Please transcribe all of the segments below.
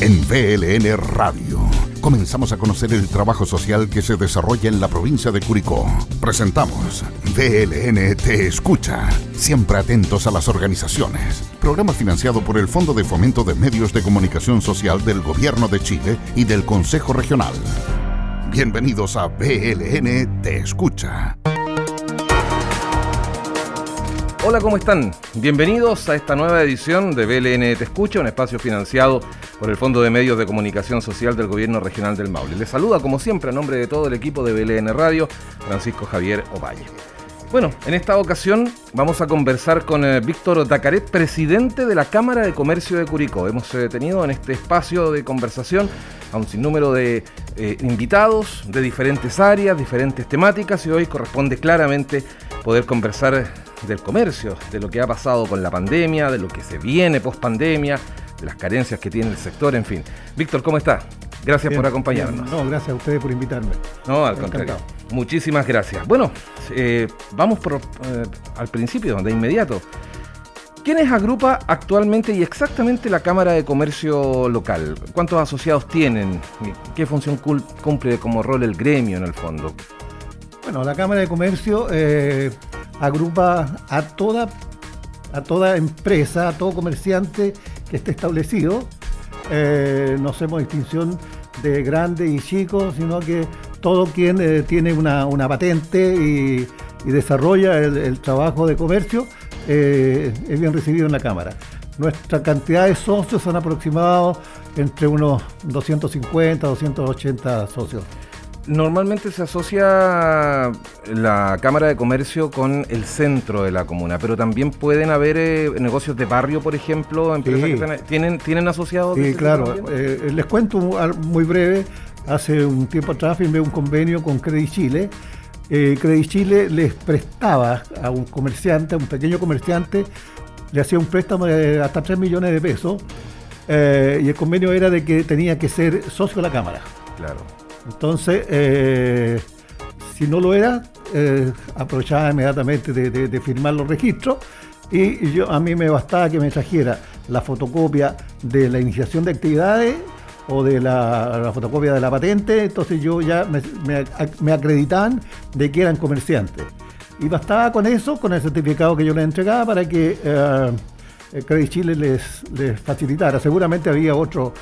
En VLN Radio comenzamos a conocer el trabajo social que se desarrolla en la provincia de Curicó. Presentamos VLN Te Escucha, siempre atentos a las organizaciones. Programa financiado por el Fondo de Fomento de Medios de Comunicación Social del Gobierno de Chile y del Consejo Regional. Bienvenidos a VLN Te Escucha. Hola, ¿cómo están? Bienvenidos a esta nueva edición de VLN Te Escucha, un espacio financiado por el Fondo de Medios de Comunicación Social del Gobierno Regional del Maule. Les saluda, como siempre, a nombre de todo el equipo de VLN Radio, Francisco Javier Ovalle. Bueno, en esta ocasión vamos a conversar con Víctor Dacaret, presidente de la Cámara de Comercio de Curicó. Hemos tenido en este espacio de conversación a un sinnúmero de invitados de diferentes áreas, diferentes temáticas, y hoy corresponde claramente poder conversar del comercio, de lo que ha pasado con la pandemia, de lo que se viene post pandemia, de las carencias que tiene el sector, en fin. Víctor, ¿cómo está? Gracias por acompañarnos. No, gracias a ustedes por invitarme. No, al contrario. Muchísimas gracias. Bueno, vamos al principio, de inmediato. ¿Quiénes agrupa actualmente y exactamente la Cámara de Comercio local? ¿Cuántos asociados tienen? ¿Qué función cumple como rol el gremio en el fondo? Bueno, la Cámara de Comercio agrupa a toda empresa, a todo comerciante que esté establecido. No hacemos distinción de grande y chico, sino que todo quien tiene una patente y desarrolla el trabajo de comercio es bien recibido en la Cámara. Nuestra cantidad de socios son aproximados entre unos 250, 280 socios. Normalmente se asocia la Cámara de Comercio con el centro de la comuna, pero también pueden haber negocios de barrio, por ejemplo, empresas que ¿tienen asociados? Sí, claro. Les cuento muy breve. Hace un tiempo atrás firmé un convenio con Credit Chile. Credit Chile les prestaba a un comerciante, a un pequeño comerciante, le hacía un préstamo de hasta 3 millones de pesos, y el convenio era de que tenía que ser socio de la Cámara. Claro. Entonces, si no lo era, aprovechaba inmediatamente de firmar los registros, y a mí me bastaba que me trajera la fotocopia de la iniciación de actividades o de la fotocopia de la patente. Entonces yo ya me acreditaban de que eran comerciantes. Y bastaba con eso, con el certificado que yo les entregaba, para que Credit Chile les facilitara. Seguramente había otro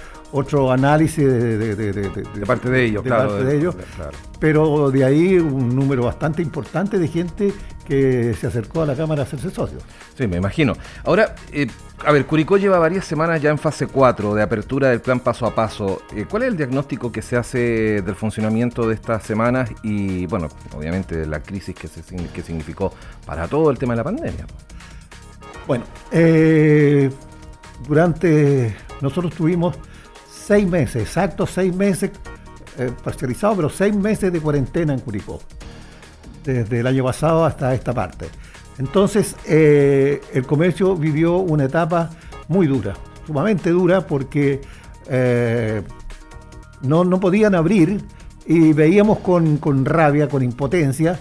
análisis de parte de ellos, claro. Pero de ahí un número bastante importante de gente que se acercó a la Cámara a hacerse socio. Sí, me imagino. Ahora, Curicó lleva varias semanas ya en fase 4 de apertura del plan paso a paso. ¿Cuál es el diagnóstico que se hace del funcionamiento de estas semanas y, bueno, obviamente de la crisis que significó para todo el tema de la pandemia? Bueno, nosotros tuvimos 6 meses, exactos 6 meses, parcializados, pero 6 meses de cuarentena en Curicó, desde el año pasado hasta esta parte. Entonces, el comercio vivió una etapa muy dura, sumamente dura, porque no podían abrir, y veíamos con rabia, con impotencia,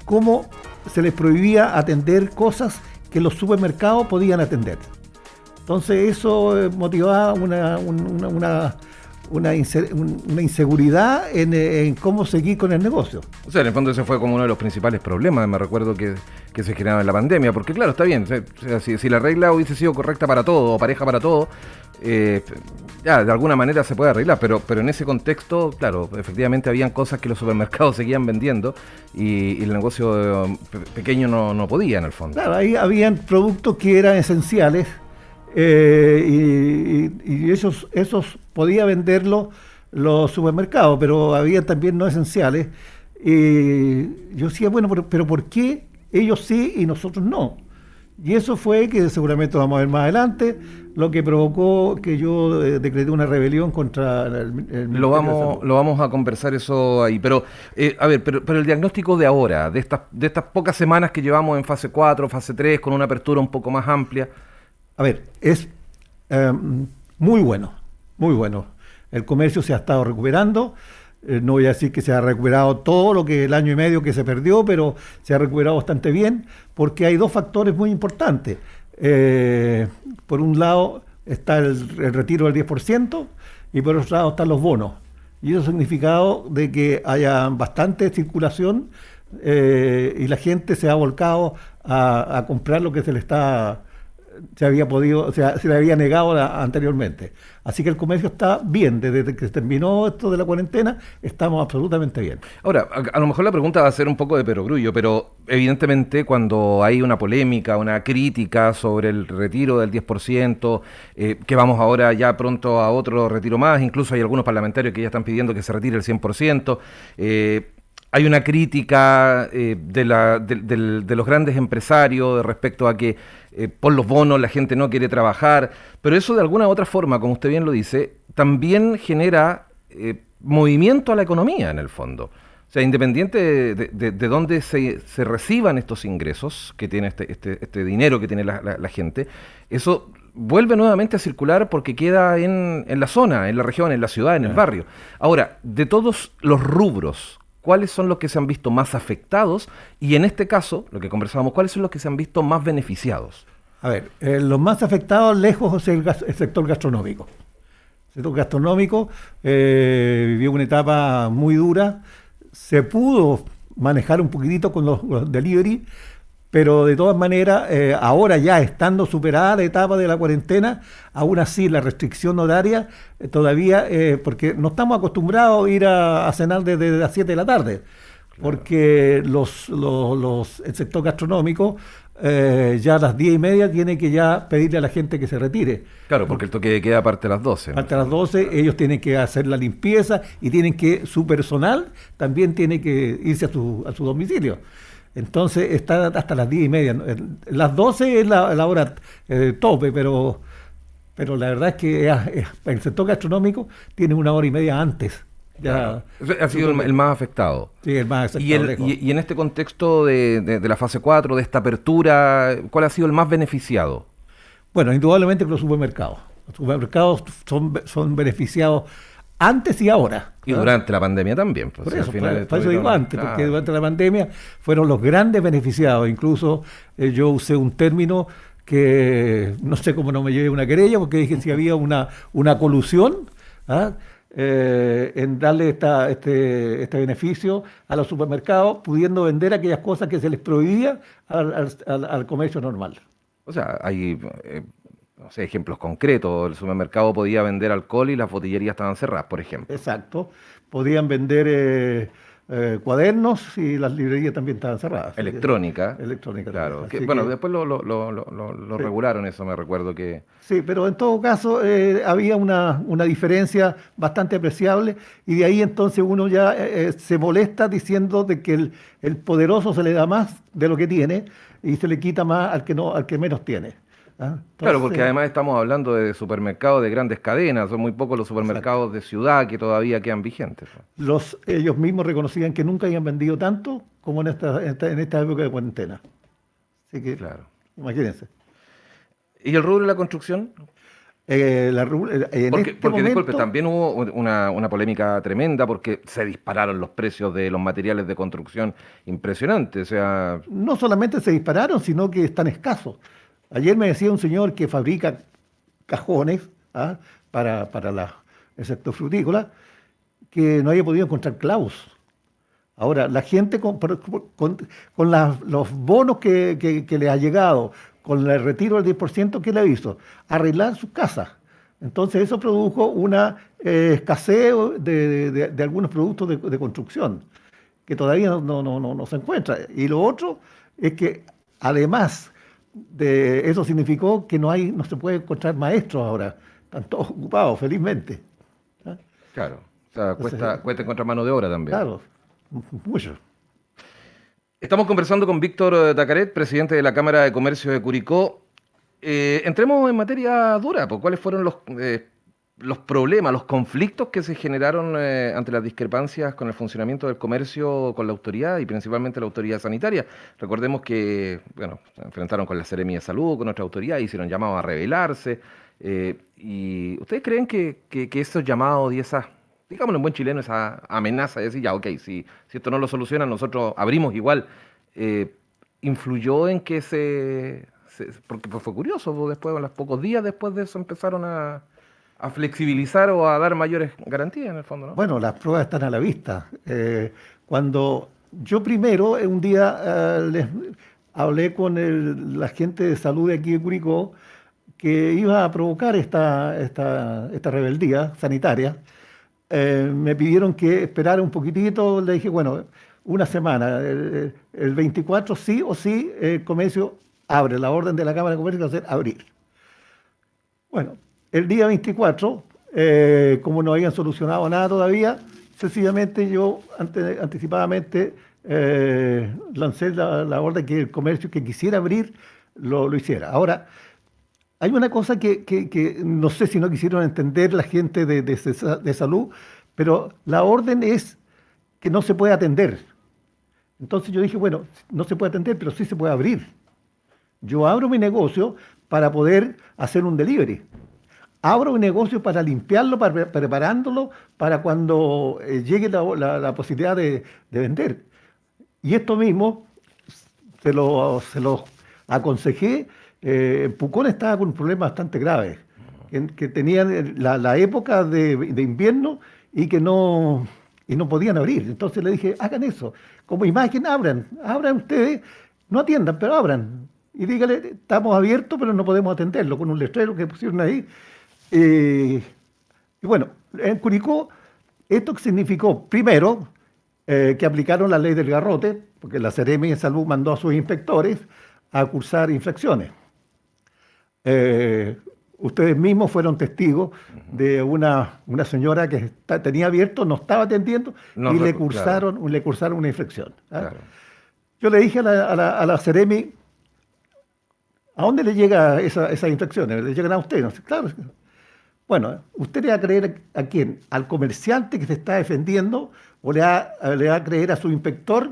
cómo se les prohibía atender cosas que los supermercados podían atender. Entonces eso motivaba una inseguridad en cómo seguir con el negocio. O sea, en el fondo ese fue como uno de los principales problemas, me recuerdo que se generaba en la pandemia, porque claro, está bien, si la regla hubiese sido correcta para todo, o pareja para todo, ya de alguna manera se puede arreglar, pero en ese contexto, claro, efectivamente habían cosas que los supermercados seguían vendiendo y el negocio pequeño no podía, en el fondo. Claro, ahí habían productos que eran esenciales, y esos podía venderlos los supermercados, pero había también no esenciales. Y yo decía, bueno, pero ¿por qué ellos sí y nosotros no? Y eso fue, que seguramente vamos a ver más adelante, lo que provocó que yo decreté una rebelión contra el lo vamos a conversar eso ahí, pero pero el diagnóstico de ahora, de estas pocas semanas que llevamos en fase 4, fase 3, con una apertura un poco más amplia. A ver, es muy bueno, muy bueno. El comercio se ha estado recuperando. No voy a decir que se ha recuperado todo lo que el año y medio que se perdió, pero se ha recuperado bastante bien, porque hay dos factores muy importantes. Por un lado, está el retiro del 10% y por otro lado están los bonos. Y eso ha significado de que haya bastante circulación y la gente se ha volcado a comprar lo que se le había negado anteriormente. Así que el comercio está bien, desde que se terminó esto de la cuarentena, estamos absolutamente bien. Ahora, a lo mejor la pregunta va a ser un poco de perogrullo, pero evidentemente cuando hay una polémica, una crítica sobre el retiro del 10%, que vamos ahora ya pronto a otro retiro más, incluso hay algunos parlamentarios que ya están pidiendo que se retire el 100%, hay una crítica de los grandes empresarios respecto a que por los bonos la gente no quiere trabajar, pero eso de alguna u otra forma, como usted bien lo dice, también genera movimiento a la economía en el fondo. O sea, independiente de dónde se reciban estos ingresos que tiene este dinero que tiene la gente, eso vuelve nuevamente a circular porque queda en la zona, en la región, en la ciudad, en el barrio. Ahora, de todos los rubros, ¿cuáles son los que se han visto más afectados? Y en este caso, lo que conversábamos, ¿cuáles son los que se han visto más beneficiados? A ver, los más afectados lejos es el sector gastronómico. El sector gastronómico vivió una etapa muy dura, se pudo manejar un poquitito con los delivery, pero de todas maneras, ahora ya estando superada la etapa de la cuarentena, aún así la restricción horaria todavía, porque no estamos acostumbrados a ir a cenar desde las 7 de la tarde, porque el sector gastronómico ya a las 10:30 tiene que ya pedirle a la gente que se retire. Claro, porque el toque de queda parte a las 12. Parte a las 12, ellos tienen que hacer la limpieza y su personal también tiene que irse a su domicilio. Entonces está hasta las 10:30. Las 12 es la hora tope, pero la verdad es que el sector gastronómico tiene 1 hora y media antes. Ya, ha sido el más afectado. Sí, el más afectado. Y en este contexto de la fase 4, de esta apertura, ¿cuál ha sido el más beneficiado? Bueno, indudablemente los supermercados. Los supermercados son beneficiados antes y ahora. Y durante la pandemia también. Pues, por eso, por eso digo antes, porque durante la pandemia fueron los grandes beneficiados. Incluso yo usé un término que no sé cómo no me llevé una querella, porque dije si había una colusión en darle este beneficio a los supermercados, pudiendo vender aquellas cosas que se les prohibía al comercio normal. O sea, hay no sé, ejemplos concretos. El supermercado podía vender alcohol y las botillerías estaban cerradas, por ejemplo. Exacto. Podían vender cuadernos y las librerías también estaban cerradas. Electrónica. Electrónica. Claro. Después lo regularon eso, me recuerdo que... Sí, pero en todo caso había una diferencia bastante apreciable y de ahí entonces uno ya se molesta diciendo de que el poderoso se le da más de lo que tiene y se le quita más al que menos tiene. Entonces, claro, porque además estamos hablando de supermercados de grandes cadenas, son muy pocos los supermercados de ciudad que todavía quedan vigentes. Ellos mismos reconocían que nunca habían vendido tanto como en esta época de cuarentena. Así que, claro, imagínense. ¿Y el rubro de la construcción? Disculpe, también hubo una polémica tremenda porque se dispararon los precios de los materiales de construcción impresionantes. O sea... No solamente se dispararon, sino que están escasos. Ayer me decía un señor que fabrica cajones para el sector frutícola que no había podido encontrar clavos. Ahora, la gente con los bonos que le ha llegado, con el retiro del 10%, ¿qué le hizo? Arreglar sus casas. Entonces eso produjo una escasez de algunos productos de construcción que todavía no se encuentra. Y lo otro es que además de eso significó que no se puede encontrar maestros ahora, están todos ocupados, felizmente. Claro, o sea, cuesta encontrar mano de obra también. Claro, mucho. Estamos conversando con Víctor Tacaret, presidente de la Cámara de Comercio de Curicó. Entremos en materia dura, pues, ¿cuáles fueron los problemas, los conflictos que se generaron ante las discrepancias con el funcionamiento del comercio con la autoridad y principalmente la autoridad sanitaria? Recordemos que, se enfrentaron con la Seremía de Salud, con otra autoridad, hicieron llamados a rebelarse. ¿Y ustedes creen que esos llamados y esas, digámoslo en buen chileno, esa amenaza de decir, ya, ok, si esto no lo soluciona, nosotros abrimos igual, influyó en que se porque pues, fue curioso, pues, después, a los pocos días después de eso empezaron a flexibilizar o a dar mayores garantías en el fondo, ¿no? Bueno, las pruebas están a la vista. Cuando yo primero, un día les hablé con la gente de salud de aquí de Curicó, que iba a provocar esta rebeldía sanitaria, me pidieron que esperara un poquitito. Le dije, bueno, una semana, el 24 sí o sí, el comercio abre. La orden de la Cámara de Comercio va a ser abrir. Bueno, el día 24, como no habían solucionado nada todavía, sencillamente yo anticipadamente lancé la orden que el comercio que quisiera abrir lo hiciera. Ahora, hay una cosa que no sé si no quisieron entender la gente de salud, pero la orden es que no se puede atender. Entonces yo dije, bueno, no se puede atender, pero sí se puede abrir. Yo abro mi negocio para poder hacer un delivery. Abro mi negocio para limpiarlo, preparándolo para cuando llegue la posibilidad de vender. Y esto mismo se lo aconsejé. Pucón estaba con un problema bastante grave, que tenían la época de invierno y que no podían abrir. Entonces le dije, hagan eso. Como imagen, abran ustedes, no atiendan, pero abran. Y dígale, estamos abiertos, pero no podemos atenderlo, con un letrero que pusieron ahí. Y bueno, en Curicó, esto significó, primero, que aplicaron la ley del garrote, porque la Seremi de Salud mandó a sus inspectores a cursar infracciones. Ustedes mismos fueron testigos de una señora que tenía abierto, no estaba atendiendo, y le cursaron una infracción. Claro. Yo le dije a la Seremi, ¿a dónde le llega esas infracciones? ¿Le llegan a usted? No sé, claro. Bueno, ¿usted le va a creer a quién? ¿Al comerciante que se está defendiendo o le va a creer a su inspector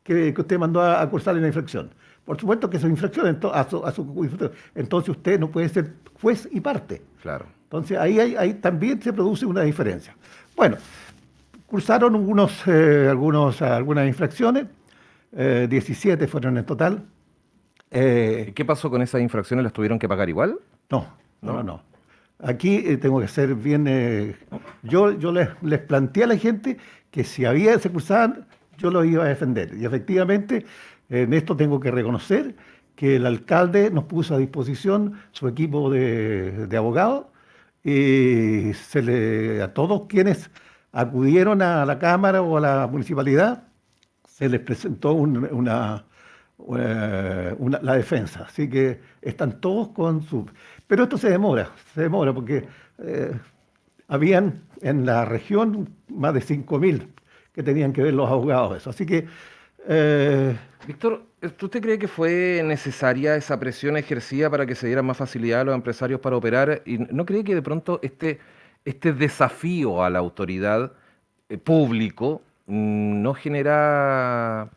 que usted mandó a cursar una infracción? Por supuesto que es una infracción, entonces usted no puede ser juez y parte. Claro. Entonces ahí también se produce una diferencia. Bueno, cursaron algunas infracciones, 17 fueron en total. ¿Qué pasó con esas infracciones? ¿Las tuvieron que pagar igual? No. Aquí tengo que ser bien... Yo les planteé a la gente que si se cursaban, yo los iba a defender. Y efectivamente, en esto tengo que reconocer que el alcalde nos puso a disposición su equipo de abogados y a todos quienes acudieron a la Cámara o a la municipalidad se les presentó la defensa. Así que están todos con su... Pero esto se demora porque habían en la región más de 5.000 que tenían que ver los abogados. Eso. Así que... Víctor, ¿usted cree que fue necesaria esa presión ejercida para que se diera más facilidad a los empresarios para operar? ¿Y no cree que de pronto este desafío a la autoridad público no genera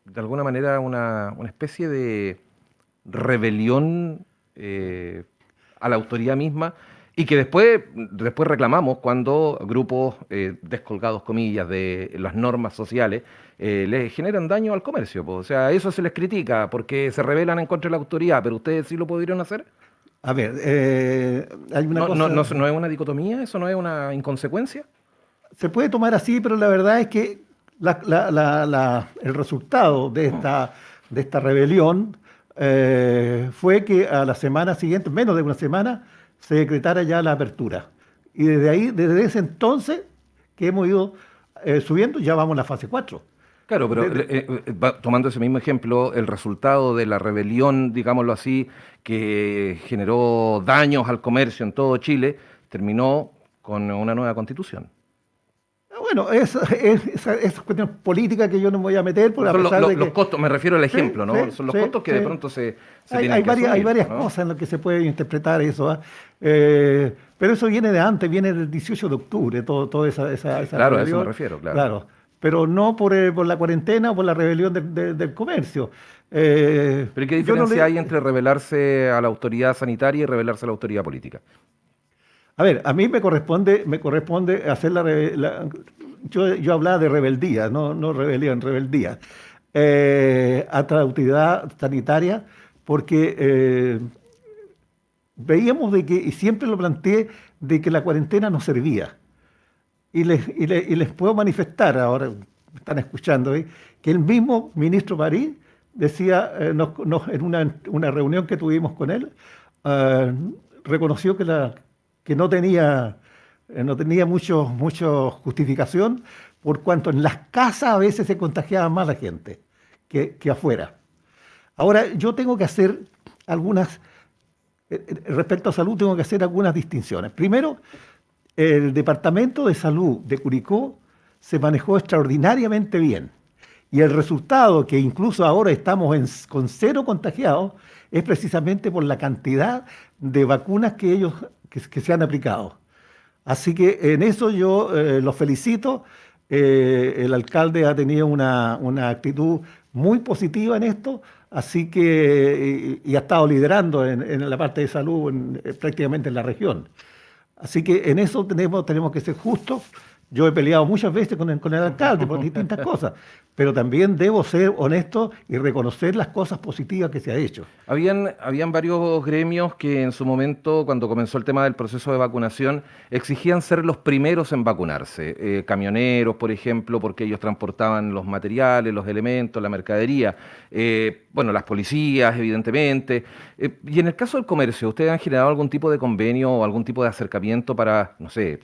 de alguna manera una especie de rebelión a la autoridad misma y que después reclamamos cuando grupos descolgados, comillas, de las normas sociales le generan daño al comercio? O sea, eso se les critica porque se rebelan en contra de la autoridad, pero ¿ustedes sí lo pudieron hacer? A ver, hay una cosa... ¿No es una dicotomía? ¿Eso no es una inconsecuencia? Se puede tomar así, pero la verdad es que el resultado de esta rebelión fue que a la semana siguiente, menos de una semana, se decretara ya la apertura. Y desde ese entonces que hemos ido subiendo, ya vamos a la fase 4. Claro, pero tomando ese mismo ejemplo, el resultado de la rebelión, digámoslo así, que generó daños al comercio en todo Chile, terminó con una nueva constitución. Bueno, esa cuestión política que yo no me voy a meter. Los costos, me refiero al ejemplo, ¿no? Son los costos que de pronto se tienen que asumir, hay varias ¿no? cosas en las que se puede interpretar eso. Pero eso viene de antes, viene del 18 de octubre, toda esa claro, rebelión. a eso me refiero, claro. Pero no por la cuarentena o por la rebelión del comercio. ¿Pero qué diferencia hay entre rebelarse a la autoridad sanitaria y rebelarse a la autoridad política? A ver, a mí me corresponde hacer yo hablaba de rebeldía, no rebelión, rebeldía. A la autoridad sanitaria porque veíamos de que, y siempre lo planteé, de que la cuarentena no servía. Y les puedo manifestar, ahora me están escuchando, que el mismo ministro París decía, en una reunión que tuvimos con él, reconoció que no tenía mucho justificación, por cuanto en las casas a veces se contagiaba más la gente que afuera. Ahora, yo tengo que hacer respecto a salud, tengo que hacer algunas distinciones. Primero, el Departamento de Salud de Curicó se manejó extraordinariamente bien. Y el resultado, que incluso ahora estamos con 0 contagiados, es precisamente por la cantidad de vacunas que se han aplicado. Así que en eso yo los felicito. El alcalde ha tenido una actitud muy positiva en esto, así que y ha estado liderando en la parte de salud prácticamente en la región. Así que en eso tenemos que ser justos. Yo he peleado muchas veces con el alcalde por distintas cosas, pero también debo ser honesto y reconocer las cosas positivas que se ha hecho. Habían varios gremios que en su momento, cuando comenzó el tema del proceso de vacunación, exigían ser los primeros en vacunarse. Camioneros, por ejemplo, porque ellos transportaban los materiales, los elementos, la mercadería. Las policías, evidentemente. Y en el caso del comercio, ¿ustedes han generado algún tipo de convenio o algún tipo de acercamiento para, no sé,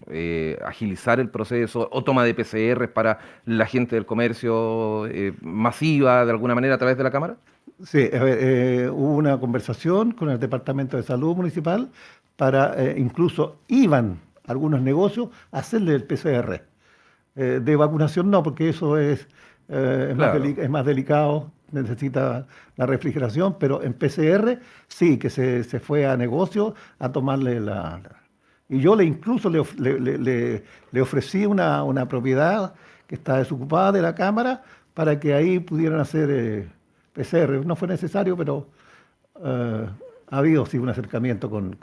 agilizar el proceso o toma de PCR para la gente del comercio masiva, de alguna manera, a través de la Cámara? Sí, a ver, hubo una conversación con el Departamento de Salud Municipal para, incluso iban algunos negocios a hacerle el PCR. De vacunación no, porque eso es Claro. más delicado, necesita la refrigeración, pero en PCR sí, que se fue a negocio a tomarle Y yo incluso le ofrecí una propiedad que está desocupada de la Cámara para que ahí pudieran hacer PCR. No fue necesario, pero ha habido sí un acercamiento con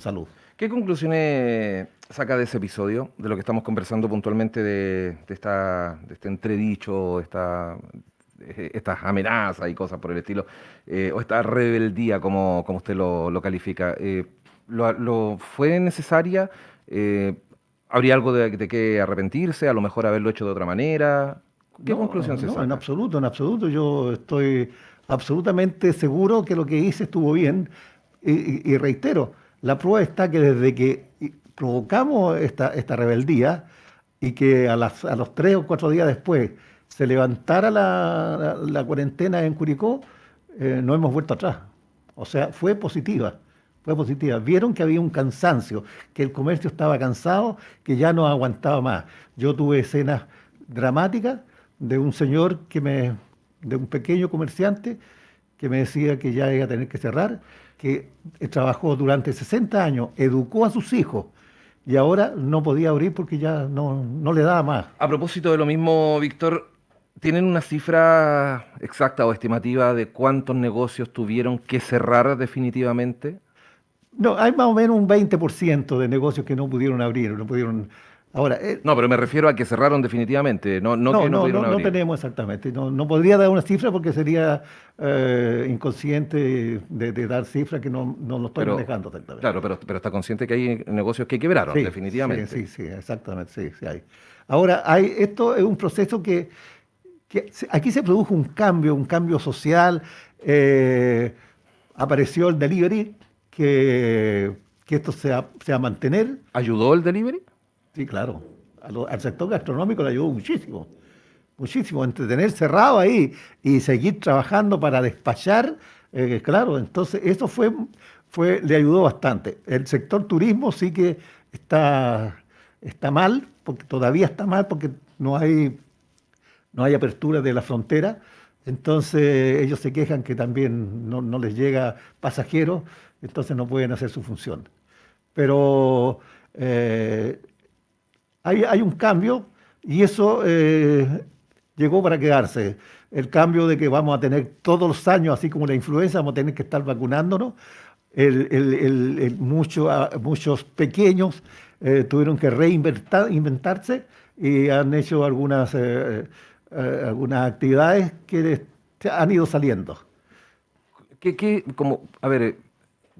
salud. ¿Qué conclusiones saca de ese episodio, de lo que estamos conversando puntualmente de este entredicho, estas amenazas y cosas por el estilo, o esta rebeldía, como usted lo califica? ¿Fue necesaria? ¿Habría algo de que arrepentirse? ¿A lo mejor haberlo hecho de otra manera? ¿Qué conclusión se saca? En absoluto, en absoluto. Yo estoy absolutamente seguro que lo que hice estuvo bien. Y reitero, la prueba está que desde que provocamos esta rebeldía y que a los 3 o 4 días después se levantara la cuarentena en Curicó, no hemos vuelto atrás. O sea, fue positiva. Fue positiva. Vieron que había un cansancio, que el comercio estaba cansado, que ya no aguantaba más. Yo tuve escenas dramáticas de un señor de un pequeño comerciante que me decía que ya iba a tener que cerrar, que trabajó durante 60 años, educó a sus hijos y ahora no podía abrir porque ya no le daba más. A propósito de lo mismo, Víctor, ¿tienen una cifra exacta o estimativa de cuántos negocios tuvieron que cerrar definitivamente? No, hay más o menos un 20% de negocios que no pudieron abrir, no pudieron. Ahora, No, pero me refiero a que cerraron definitivamente, no que no pudieron no abrir. tenemos exactamente. No podría dar una cifra porque sería inconsciente de dar cifras que no lo estoy manejando exactamente. Claro, pero está consciente que hay negocios que quebraron, Sí, definitivamente. sí, exactamente, sí hay. Ahora, esto es un proceso que aquí se produjo un cambio social. Apareció el delivery, que esto se va a mantener. ¿Ayudó el delivery? Sí, claro. Al sector gastronómico le ayudó muchísimo. Muchísimo. Entretener cerrado ahí y seguir trabajando para despachar. Claro, entonces eso le ayudó bastante. El sector turismo sí que está mal, porque todavía está mal, porque no hay apertura de la frontera. Entonces ellos se quejan que también no les llega pasajeros, entonces no pueden hacer su función. Pero hay un cambio y eso llegó para quedarse. El cambio de que vamos a tener todos los años, así como la influenza, vamos a tener que estar vacunándonos. Muchos pequeños tuvieron que reinventarse y han hecho algunas actividades que han ido saliendo. A ver,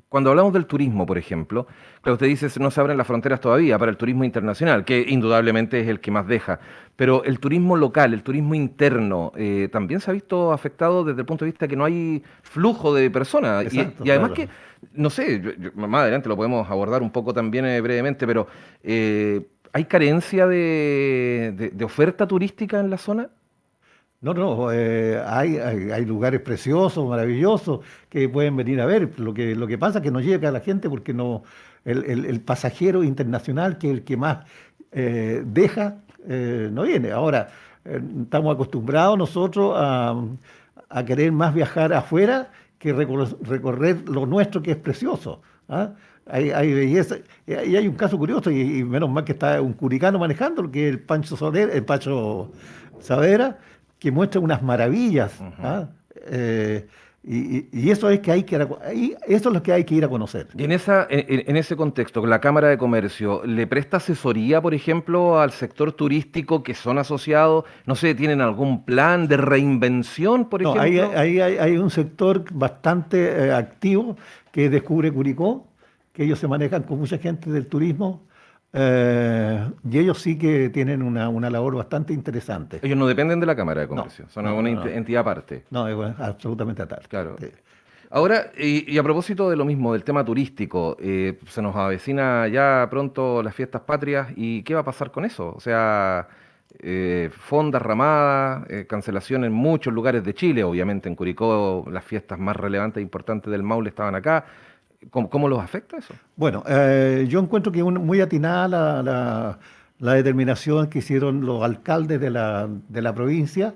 cuando hablamos del turismo, por ejemplo, claro, usted dice no se abren las fronteras todavía para el turismo internacional, que indudablemente es el que más deja, pero el turismo local, el turismo interno, también se ha visto afectado desde el punto de vista que no hay flujo de personas. Exacto, Y además claro. que, no sé, más adelante lo podemos abordar un poco también brevemente, pero ¿hay carencia de oferta turística en la zona? No, no, hay lugares preciosos, maravillosos, que pueden venir a ver. Lo que pasa es que no llega a la gente porque no, el pasajero internacional, que es el que más deja, no viene. Ahora, estamos acostumbrados nosotros a querer más viajar afuera que recorrer lo nuestro, que es precioso. ¿Ah? Hay belleza. Y hay un caso curioso, y menos mal que está un curicano manejando, que es el Pancho Soler, el Pancho Saavedra, que muestra unas maravillas. Ujú. ¿Ah? Y eso es que eso es lo que hay que ir a conocer. Y en ese contexto, la Cámara de Comercio, ¿le presta asesoría, por ejemplo, al sector turístico que son asociados? No sé, ¿tienen algún plan de reinvención, por No, ejemplo? hay un sector bastante activo que Descubre Curicó, que ellos se manejan con mucha gente del turismo, y ellos sí que tienen una labor bastante interesante. Ellos no dependen de la Cámara de No, Comercio, son no, una no, no, entidad aparte. no, es bueno, absolutamente atal. Claro. Sí. Ahora, y a propósito de lo mismo, del tema turístico, se nos avecina ya pronto las fiestas patrias y ¿qué va a pasar con eso? O sea, fondas ramadas, cancelación en muchos lugares de Chile, obviamente en Curicó las fiestas más relevantes e importantes del Maule estaban acá. ¿Cómo los afecta eso? Bueno, yo encuentro que muy atinada la determinación que hicieron los alcaldes de la provincia,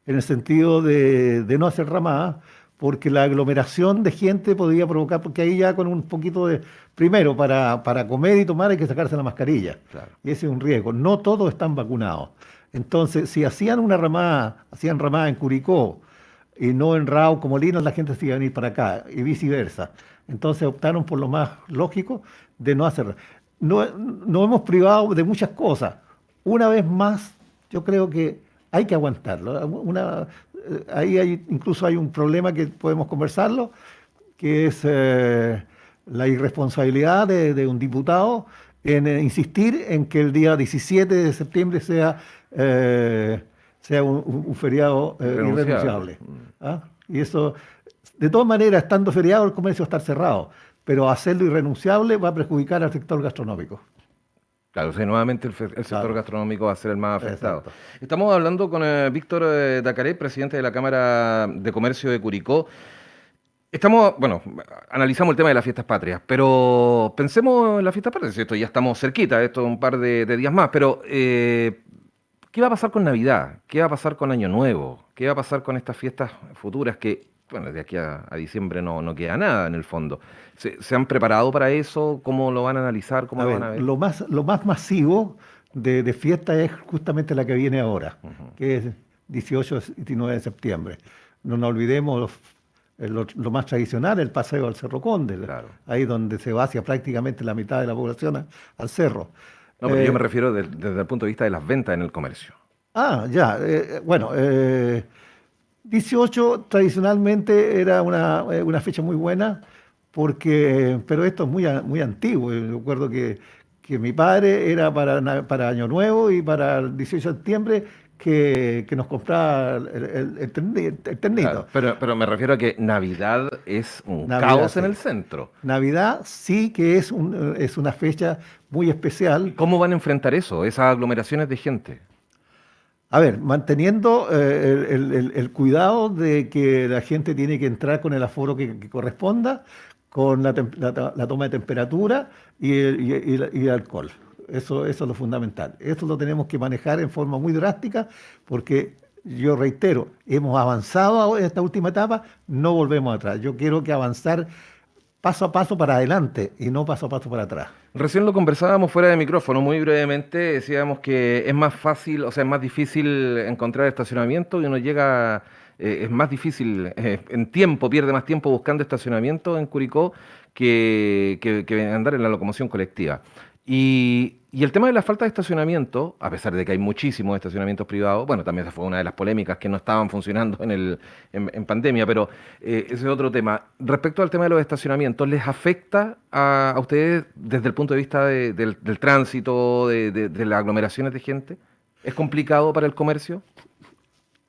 en el sentido de no hacer ramadas, porque la aglomeración de gente podría provocar, porque ahí ya con un poquito de, primero, para comer y tomar hay que sacarse la mascarilla, Claro. y ese es un riesgo. No todos están vacunados. Entonces, si hacían ramada en Curicó, y no en Rauco, Molinos, la gente se iba a venir para acá y viceversa. Entonces optaron por lo más lógico de no hacer. No, nos hemos privado de muchas cosas. Una vez más, yo creo que hay que aguantarlo. Incluso hay un problema que podemos conversarlo, que es la irresponsabilidad de un diputado en insistir en que el día 17 de septiembre sea un feriado Irrenunciable. irrenunciable. ¿Ah? Y eso, de todas maneras, estando feriado, el comercio va a estar cerrado, pero hacerlo irrenunciable va a perjudicar al sector gastronómico. Claro, o sea, nuevamente el sector Claro, gastronómico va a ser el más afectado. exacto. Estamos hablando con Víctor Dacaré, presidente de la Cámara de Comercio de Curicó. Bueno, analizamos el tema de las fiestas patrias, pero pensemos en las fiestas patrias, esto ya estamos cerquita, esto un par de días más, pero ¿qué va a pasar con Navidad? ¿Qué va a pasar con Año Nuevo? ¿Qué va a pasar con estas fiestas futuras que, bueno, de aquí a diciembre no queda nada en el fondo? ¿Se han preparado para eso? ¿Cómo lo van a analizar? ¿Cómo A lo van ver, a ver? lo más masivo de fiesta es justamente la que viene ahora, Ujú. que es 18 y 19 de septiembre. No nos olvidemos lo más tradicional, el paseo al Cerro Conde, Claro. ahí donde se va hacia prácticamente la mitad de la población al cerro. No, pero yo me Eh, refiero desde el punto de vista de las ventas en el comercio. ya, bueno, 18 tradicionalmente era una fecha muy buena, pero esto es muy antiguo. Yo recuerdo que mi padre era para Año Nuevo y para el 18 de septiembre que nos compraba el Claro, ternito. pero me refiero a que Navidad es un Navidad, caos en el sí. centro. Navidad sí que es una fecha muy especial. ¿Cómo van a enfrentar eso, esas aglomeraciones de gente? A ver, manteniendo el cuidado de que la gente tiene que entrar con el aforo que corresponda, con la toma de temperatura y el alcohol. Eso es lo fundamental. Eso lo tenemos que manejar en forma muy drástica porque, yo reitero, hemos avanzado en esta última etapa, no volvemos atrás. Yo quiero que avanzar paso a paso para adelante y no paso a paso para atrás. Recién lo conversábamos fuera de micrófono, muy brevemente, decíamos que es más fácil, o sea, es más difícil encontrar estacionamiento y uno llega, es más difícil en tiempo, pierde más tiempo buscando estacionamiento en Curicó que andar en la locomoción colectiva. Y Y el tema de la falta de estacionamiento, a pesar de que hay muchísimos estacionamientos privados, bueno, también esa fue una de las polémicas que no estaban funcionando en pandemia, pero ese es otro tema. Respecto al tema de los estacionamientos, ¿les afecta a ustedes desde el punto de vista del tránsito, de las aglomeraciones de gente? ¿Es complicado para el comercio?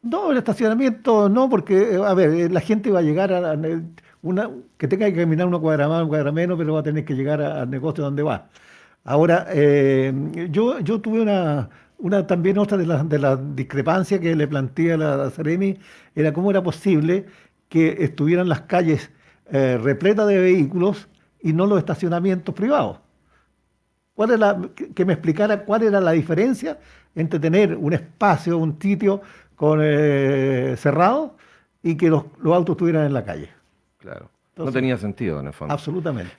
No, el estacionamiento no, porque, a ver, la gente va a llegar que tenga que caminar una cuadra más, una cuadra menos, pero va a tener que llegar al negocio donde va. Ahora, yo tuve también otra de las discrepancias que le planteé a la Seremi, era cómo era posible que estuvieran las calles repletas de vehículos y no los estacionamientos privados. Que me explicara cuál era la diferencia entre tener un espacio, un sitio cerrado y que los autos estuvieran en la calle. Claro. Entonces, no tenía sentido, en el fondo. Absolutamente.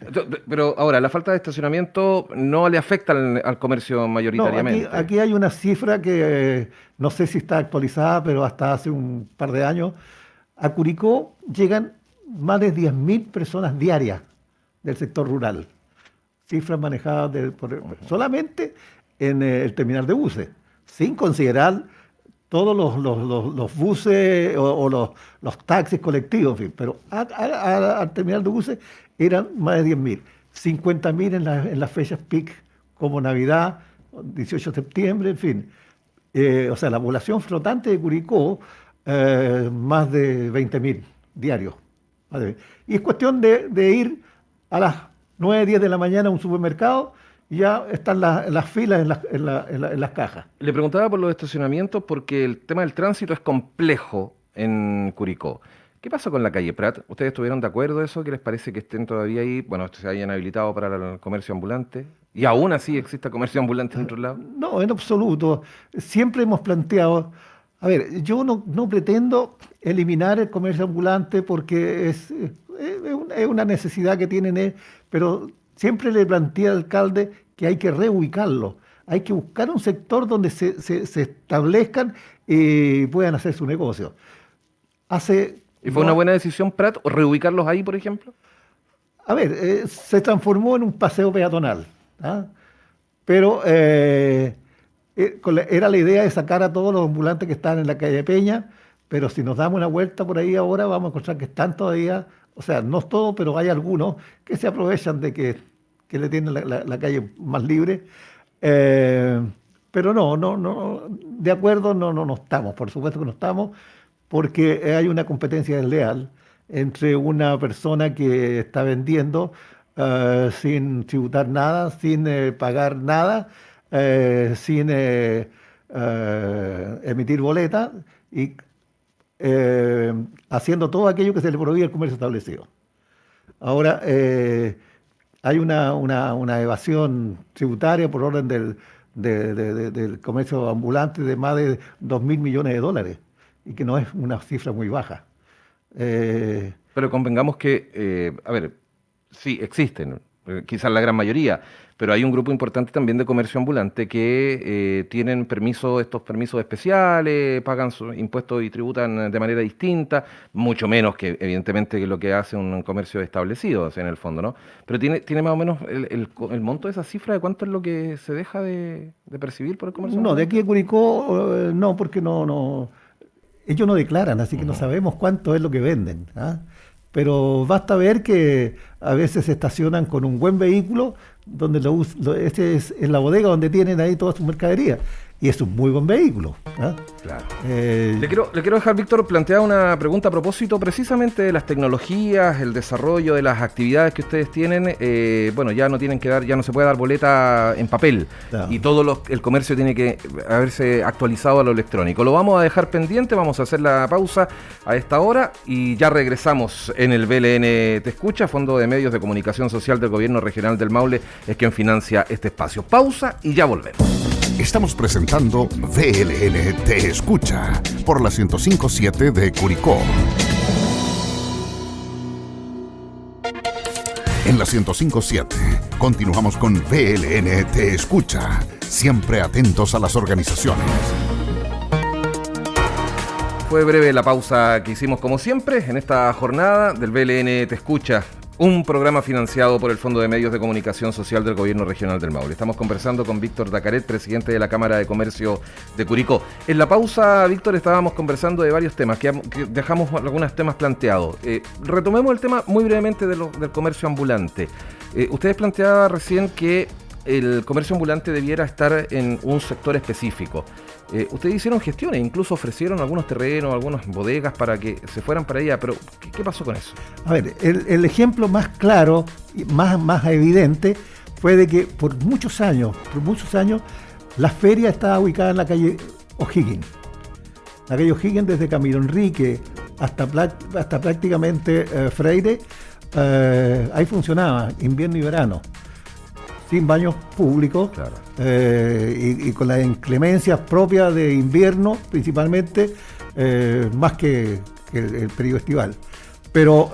Pero ahora, la falta de estacionamiento no le afecta al comercio mayoritariamente. No, aquí hay una cifra que no sé si está actualizada, pero hasta hace un par de años, a Curicó llegan más de 10.000 personas diarias del sector rural. Cifras manejadas solamente en el terminal de buses, sin considerar todos los buses o los taxis colectivos, en fin, pero al terminal de buses eran más de 10.000, 50.000 en las fechas peak como Navidad, 18 de septiembre, en fin. O sea, la población flotante de Curicó, más de 20.000 diarios. Y es cuestión de ir a las 9, 10 de la mañana a un supermercado, ya están las filas en las cajas. Le preguntaba por los estacionamientos porque el tema del tránsito es complejo en Curicó. ¿Qué pasa con la calle Prat? ¿Ustedes estuvieron de acuerdo en eso? ¿Qué les parece que estén todavía ahí? Bueno, se hayan habilitado para el comercio ambulante. ¿Y aún así existe comercio ambulante en otros lados? No, en absoluto. Siempre hemos planteado... A ver, yo no pretendo eliminar el comercio ambulante porque es una necesidad que tienen, pero siempre le planteé al alcalde que hay que reubicarlo. Hay que buscar un sector donde se establezcan y puedan hacer su negocio. ¿Y fue una buena decisión, Prat, o reubicarlos ahí, por ejemplo? A ver, se transformó en un paseo peatonal, ¿ah? Pero era la idea de sacar a todos los ambulantes que están en la calle Peña, pero si nos damos una vuelta por ahí ahora vamos a encontrar que están todavía, o sea, no todos, pero hay algunos que se aprovechan de que le tienen la calle más libre. Pero no, de acuerdo no estamos, por supuesto que no estamos, porque hay una competencia desleal entre una persona que está vendiendo sin tributar nada, sin pagar nada, sin emitir boleta y haciendo todo aquello que se le prohíbe al comercio establecido. Ahora, hay una evasión tributaria por orden del comercio ambulante de más de 2.000 millones de dólares y que no es una cifra muy baja. Pero convengamos que, a ver, sí, existen, quizás la gran mayoría, pero hay un grupo importante también de comercio ambulante que tienen estos permisos especiales, pagan sus impuestos y tributan de manera distinta, mucho menos que evidentemente que lo que hace un comercio establecido, o sea, en el fondo, ¿no? Pero tiene más o menos el monto de esa cifra de cuánto es lo que se deja de percibir por el comercio ambulante. No, de aquí a Curicó no, porque ellos no declaran, así que no sabemos cuánto es lo que venden, ¿ah? Pero basta ver que a veces se estacionan con un buen vehículo, donde este es en la bodega donde tienen ahí toda su mercadería. Y es un muy buen vehículo, ¿eh? Claro. Le quiero dejar, Víctor, plantear una pregunta a propósito precisamente de las tecnologías, el desarrollo de las actividades que ustedes tienen. Bueno, ya no se puede dar boleta en papel, claro. Y el comercio tiene que haberse actualizado a lo electrónico. Lo vamos a dejar pendiente, vamos a hacer la pausa a esta hora y ya regresamos en el BLN Te Escucha, Fondo de Medios de Comunicación Social del Gobierno Regional del Maule, es quien financia este espacio. Pausa y ya volvemos. Estamos presentando BLN Te Escucha por la 105.7 de Curicó. En la 105.7 continuamos con BLN Te Escucha, siempre atentos a las organizaciones. Fue breve la pausa que hicimos como siempre en esta jornada del BLN Te Escucha. Un programa financiado por el Fondo de Medios de Comunicación Social del Gobierno Regional del Maule. Estamos conversando con Víctor Dacaret, presidente de la Cámara de Comercio de Curicó. En la pausa, Víctor, estábamos conversando de varios temas, que dejamos algunos temas planteados. Retomemos el tema muy brevemente del comercio ambulante. Ustedes planteaban recién que el comercio ambulante debiera estar en un sector específico. Ustedes hicieron gestiones, incluso ofrecieron algunos terrenos, algunas bodegas para que se fueran para allá, pero ¿qué pasó con eso? A ver, el ejemplo más claro, más evidente, fue de que por muchos años, la feria estaba ubicada en la calle O'Higgins. La calle O'Higgins, desde Camilo Enrique hasta prácticamente Freire, ahí funcionaba, invierno y verano, sin baños públicos, Claro. Y con las inclemencias propias de invierno, principalmente, más que el periodo estival. Pero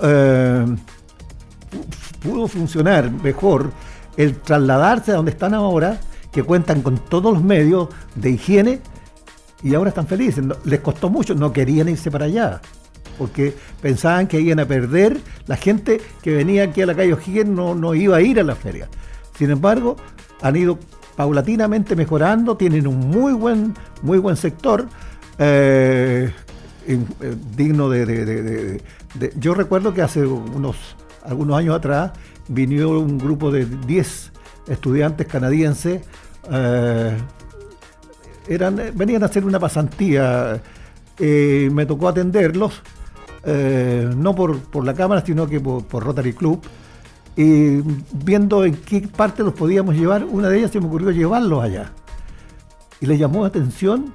pudo funcionar mejor el trasladarse a donde están ahora, que cuentan con todos los medios de higiene, y ahora están felices. Les costó mucho, no querían irse para allá, porque pensaban que iban a perder. La gente que venía aquí a la calle O'Higgins no iba a ir a la feria. Sin embargo, han ido paulatinamente mejorando, tienen un muy buen sector, digno de. Yo recuerdo que hace algunos años atrás vino un grupo de 10 estudiantes canadienses, venían a hacer una pasantía, me tocó atenderlos, no por la Cámara, sino que por Rotary Club. Y viendo en qué parte los podíamos llevar, una de ellas se me ocurrió llevarlos allá. Y le llamó la atención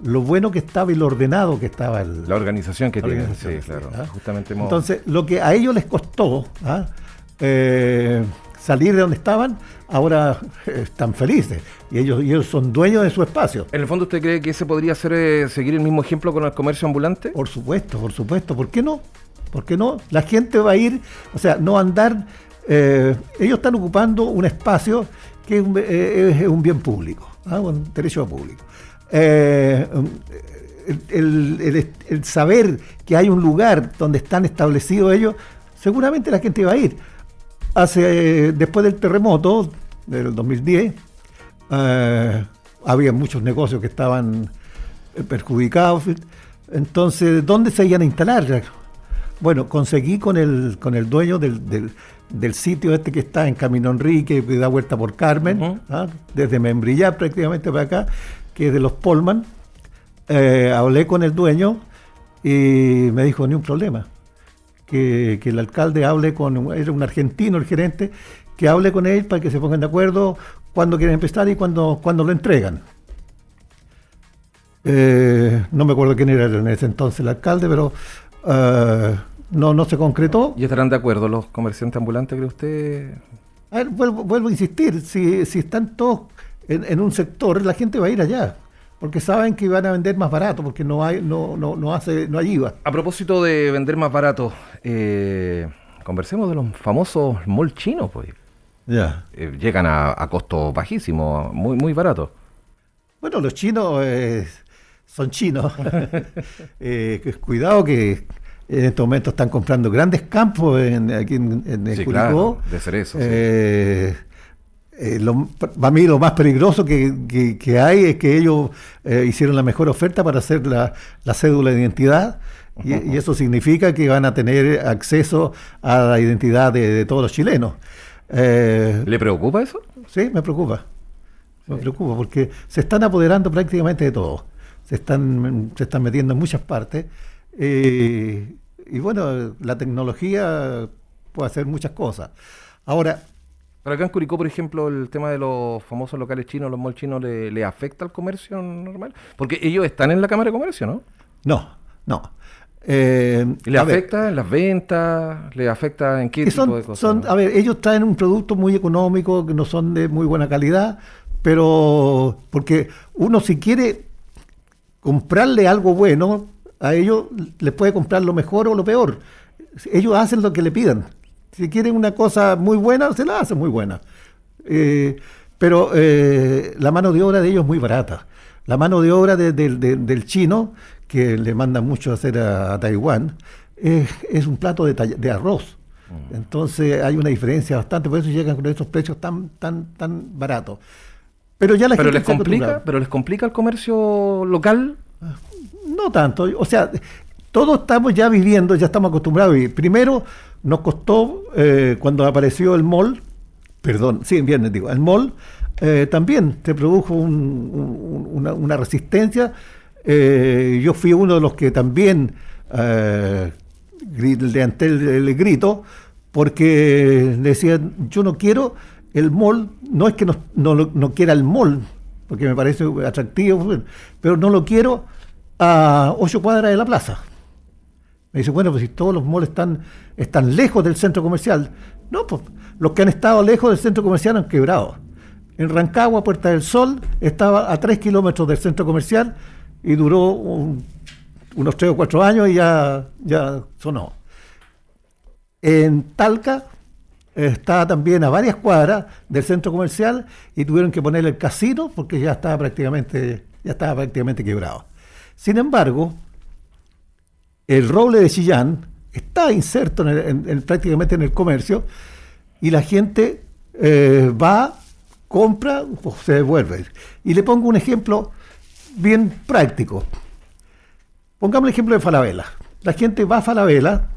lo bueno que estaba y lo ordenado que estaba La organización que tienen, sí, sí, claro. ¿ah? Justamente Entonces, lo que a ellos les costó salir de donde estaban, ahora están felices. Y ellos son dueños de su espacio. ¿En el fondo usted cree que ese podría ser seguir el mismo ejemplo con el comercio ambulante? Por supuesto. ¿Por qué no? ¿Por qué no? La gente va a ir, o sea, no andar. Ellos están ocupando un espacio que es un bien público, un derecho público. El saber que hay un lugar donde están establecidos ellos, seguramente la gente va a ir. Después del terremoto del 2010, había muchos negocios que estaban perjudicados. Entonces, ¿dónde se iban a instalar? Bueno, conseguí con el dueño del sitio que está en Camino Enrique, que da vuelta por Carmen, desde Membrillar prácticamente para acá, que es de los Polman. Hablé con el dueño y me dijo, ni un problema, que el alcalde hable era un argentino el gerente, que hable con él para que se pongan de acuerdo cuándo quieren empezar y cuándo lo entregan. No me acuerdo quién era en ese entonces el alcalde, pero no se concretó. ¿Y estarán de acuerdo los comerciantes ambulantes, cree usted? A ver, vuelvo a insistir, si están todos en un sector, la gente va a ir allá, porque saben que van a vender más barato, porque no hay IVA. A propósito de vender más barato, conversemos de los famosos mall chinos, pues. Ya. Llegan a costos bajísimos, muy, muy baratos. Bueno, los chinos son chinos. Cuidado que en estos momentos están comprando grandes campos aquí en Sí, Curicó. claro, de cerezo. Para mí lo más peligroso que hay es que ellos hicieron la mejor oferta para hacer la cédula de identidad, y eso significa que van a tener acceso a la identidad de todos los chilenos. ¿Le preocupa eso? Sí, me preocupa. Me preocupa porque se están apoderando prácticamente de todo. Se están metiendo en muchas partes. Y bueno, la tecnología puede hacer muchas cosas. Ahora, Pero acá en Curicó, por ejemplo, el tema de los famosos locales chinos, los malls chinos, ¿le afecta al comercio normal? Porque ellos están en la Cámara de Comercio, ¿no? No. ¿Y le afecta en las ventas? ¿Le afecta en qué tipo de cosas? A ver, ellos traen un producto muy económico, que no son de muy buena calidad, pero porque uno, si quiere comprarle algo bueno, a ellos les puede comprar lo mejor o lo peor. Ellos hacen lo que le pidan. Si quieren una cosa muy buena, se la hacen muy buena. Pero la mano de obra de ellos es muy barata. La mano de obra del chino, que le manda mucho a hacer a Taiwán, es un plato de arroz. Entonces hay una diferencia bastante, por eso llegan con esos precios tan baratos. Pero ya la gente les complica el comercio local. No tanto, o sea, todos estamos ya viviendo, ya estamos acostumbrados a vivir. Primero nos costó, cuando apareció el mall, en viernes digo, el mall, también se produjo una resistencia. Yo fui uno de los que también levanté el grito, porque decía, yo no quiero el mall, no es que no quiera el mall, porque me parece atractivo, pero no lo quiero a 8 cuadras de la plaza. Me dice, bueno, pues si todos los malls están lejos del centro comercial. No, pues los que han estado lejos del centro comercial han quebrado. En Rancagua, Puerta del Sol, estaba a 3 kilómetros del centro comercial y duró unos 3 o 4 años y ya sonó. En Talca está también a varias cuadras del centro comercial y tuvieron que poner el casino porque ya estaba prácticamente quebrado. Sin embargo, el roble de Chillán está inserto prácticamente en el comercio y la gente va, compra o se devuelve. Y le pongo un ejemplo bien práctico. Pongamos el ejemplo de Falabella. La gente va a Falabella,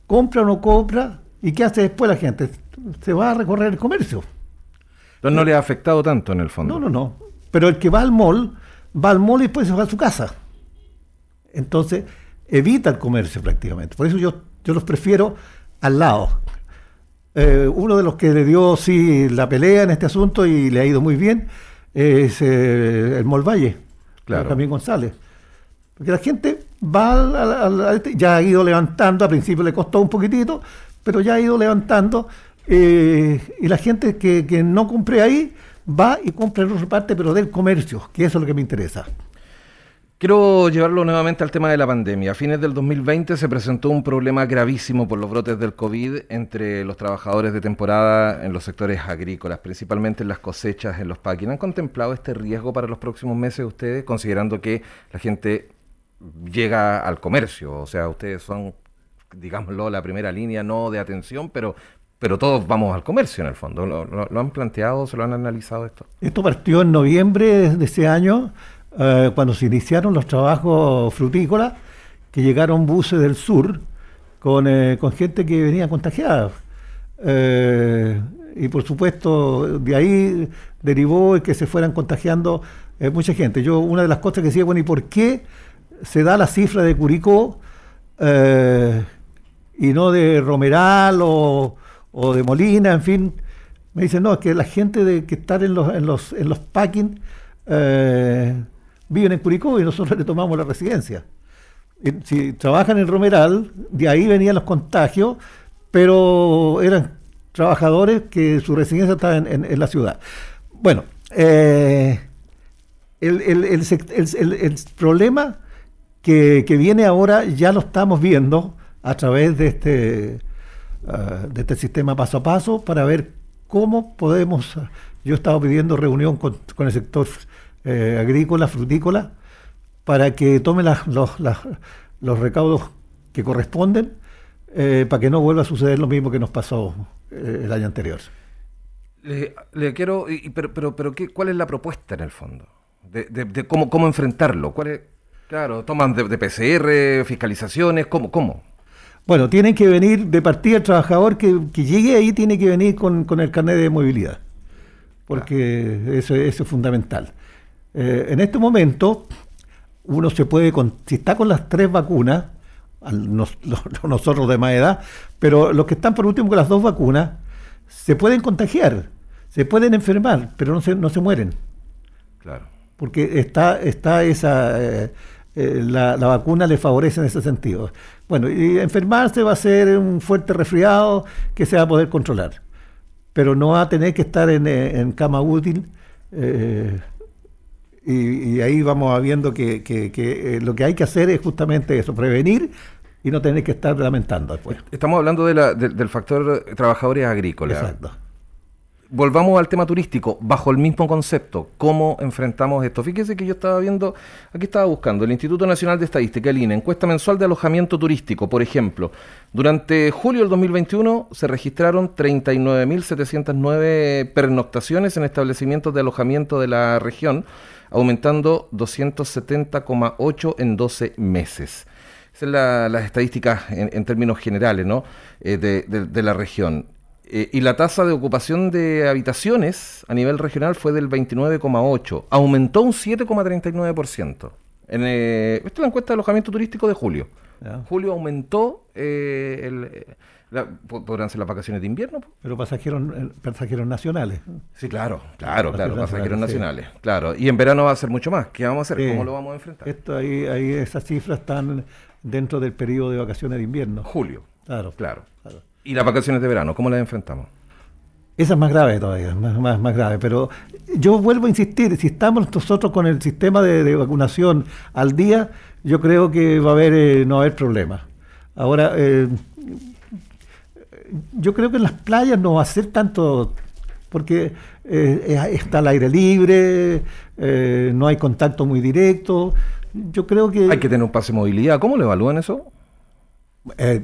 compra o no compra, ¿y qué hace después la gente? Se va a recorrer el comercio. Entonces no le ha afectado tanto en el fondo. No. Pero el que va al mall y después se va a su casa. Entonces evita el comercio prácticamente. Por eso yo los prefiero al lado. Uno de los que le dio la pelea en este asunto y le ha ido muy bien es el Mall Valle, claro. Camín González. Porque la gente va ya ha ido levantando, al principio le costó un poquitito, pero ya ha ido levantando, y la gente que no compre ahí va y compra en otra parte, pero del comercio, que eso es lo que me interesa. Quiero llevarlo nuevamente al tema de la pandemia. A fines del 2020 se presentó un problema gravísimo por los brotes del COVID entre los trabajadores de temporada en los sectores agrícolas, principalmente en las cosechas, en los packing. ¿Han contemplado este riesgo para los próximos meses ustedes, considerando que la gente llega al comercio? O sea, ustedes son, digámoslo, la primera línea, no de atención, pero todos vamos al comercio en el fondo. ¿Lo han planteado, se lo han analizado esto? Esto partió en noviembre de ese año, cuando se iniciaron los trabajos frutícolas, que llegaron buses del sur con gente que venía contagiada. Y por supuesto, de ahí derivó que se fueran contagiando mucha gente. Una de las cosas que decía, bueno, ¿y por qué se da la cifra de Curicó y no de Romeral o de Molina, en fin? Me dicen, no, es que la gente que está en los packing viven en Curicó y nosotros le tomamos la residencia. Si trabajan en Romeral, de ahí venían los contagios, pero eran trabajadores que su residencia estaba en la ciudad. Bueno, el problema que viene ahora ya lo estamos viendo a través de este sistema paso a paso para ver cómo podemos. Yo he estado pidiendo reunión con el sector agrícola, frutícola, para que tomen los recaudos que corresponden, para que no vuelva a suceder lo mismo que nos pasó el año anterior. Le quiero, pero ¿cuál es la propuesta en el fondo? De cómo enfrentarlo. ¿Cuál es? Claro, toman de PCR, fiscalizaciones, ¿cómo? Bueno, tienen que venir de partida el trabajador que llegue ahí, tiene que venir con el carnet de movilidad, porque eso es fundamental. En este momento, uno se puede, si está con las 3 vacunas, nosotros de más edad, pero los que están por último con las 2 vacunas, se pueden contagiar, se pueden enfermar, pero no se mueren. Claro. Porque está esa, la vacuna le favorece en ese sentido. Bueno, y enfermarse va a ser un fuerte resfriado que se va a poder controlar, pero no va a tener que estar en cama útil. Y ahí vamos viendo que lo que hay que hacer es justamente eso, prevenir y no tener que estar lamentando después. Estamos hablando del factor trabajadores agrícolas. Exacto. volvamos al tema turístico, bajo el mismo concepto, ¿cómo enfrentamos esto? Fíjese que yo estaba viendo, aquí estaba buscando, el Instituto Nacional de Estadística, el INE, encuesta mensual de alojamiento turístico, por ejemplo. Durante julio del 2021 se registraron 39.709 pernoctaciones en establecimientos de alojamiento de la región, aumentando 270,8 en 12 meses. Esas son las estadísticas en términos generales, ¿no? de la región. Y la tasa de ocupación de habitaciones a nivel regional fue del 29,8%, aumentó un 7,39%. Esta es la encuesta de alojamiento turístico de julio. Ya. Julio aumentó, podrán ser las vacaciones de invierno. Pero pasajeros nacionales. Sí, claro, pasajeros nacionales, sí. Claro. Y en verano va a ser mucho más. ¿Qué vamos a hacer? Sí. ¿Cómo lo vamos a enfrentar? Esto ahí esas cifras están dentro del periodo de vacaciones de invierno. Julio. Claro. ¿Y las vacaciones de verano? ¿Cómo las enfrentamos? Esa es más grave todavía, más grave. Pero yo vuelvo a insistir, si estamos nosotros con el sistema de vacunación al día, yo creo que no va a haber problemas. Ahora, yo creo que en las playas no va a ser tanto, porque está al aire libre, no hay contacto muy directo. Yo creo que... Hay que tener un pase de movilidad. ¿Cómo lo evalúan eso?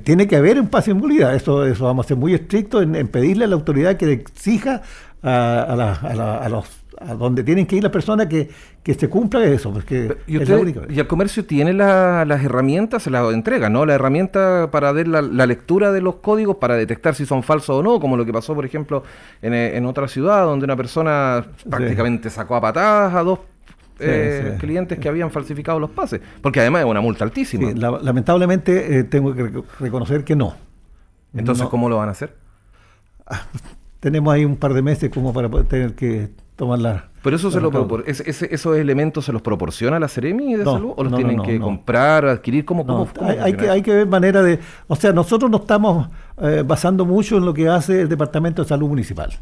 Tiene que haber un pase de movilidad. Eso vamos a ser muy estrictos en pedirle a la autoridad que le exija a donde tienen que ir las personas que se cumpla eso, porque ¿Y es la única. el comercio tiene las herramientas, se las entrega, ¿no? La herramienta para ver la lectura de los códigos, para detectar si son falsos o no, como lo que pasó, por ejemplo, en otra ciudad, donde una persona prácticamente sacó a patadas a dos clientes que habían falsificado los pases, porque además es una multa altísima. Sí, lamentablemente tengo que reconocer que no. Entonces, No. ¿cómo lo van a hacer? Tenemos ahí un par de meses como para poder tener que tomar la... Pero eso esos elementos se los proporciona la Seremi de Salud, o los tienen que comprar, adquirir, ¿cómo hay que ver manera de... O sea, nosotros nos estamos basando mucho en lo que hace el Departamento de Salud Municipal.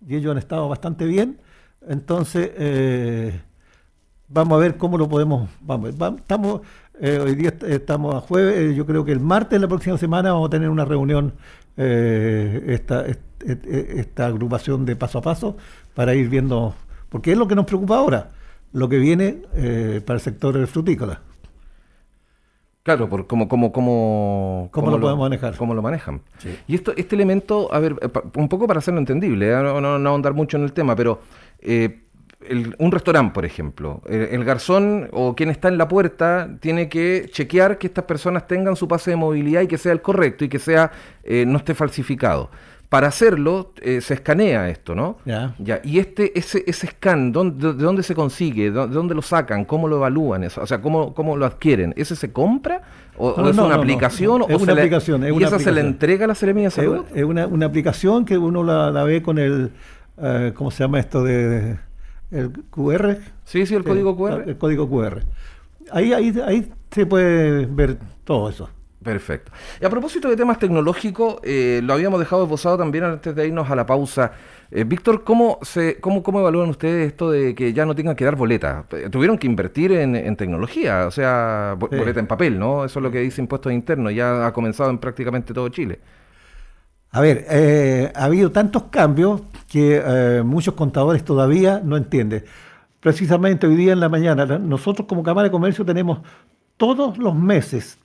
Y ellos han estado bastante bien. Entonces, vamos a ver cómo lo podemos... hoy día estamos a jueves, yo creo que el martes de la próxima semana vamos a tener una reunión, esta agrupación de paso a paso, para ir viendo, porque es lo que nos preocupa ahora, lo que viene para el sector frutícola. Claro, por cómo lo podemos manejar. ¿Cómo lo manejan? Sí. Y este elemento, a ver, un poco para hacerlo entendible, no ahondar mucho en el tema, pero un restaurante, por ejemplo, el garzón o quien está en la puerta tiene que chequear que estas personas tengan su pase de movilidad y que sea el correcto y que sea no esté falsificado. Para hacerlo, se escanea esto, ¿no? Ya. Y ese scan, ¿de dónde se consigue? ¿De dónde lo sacan? ¿Cómo lo evalúan eso? O sea, ¿cómo lo adquieren? ¿Ese se compra? ¿O es una aplicación? Es una aplicación. ¿Y esa se le entrega a la Seremi de Salud? Es una aplicación que uno la ve con el... ¿cómo se llama esto? El QR. Sí, el código QR. El código QR. Ahí se puede ver todo eso. Perfecto. Y a propósito de temas tecnológicos, lo habíamos dejado esbozado también antes de irnos a la pausa. Víctor, ¿cómo evalúan ustedes esto de que ya no tengan que dar boleta? Tuvieron que invertir en tecnología, o sea, boleta en papel, ¿no? Eso es lo que dice Impuestos Internos, ya ha comenzado en prácticamente todo Chile. A ver, ha habido tantos cambios que muchos contadores todavía no entienden. Precisamente hoy día en la mañana, nosotros como Cámara de Comercio tenemos todos los meses,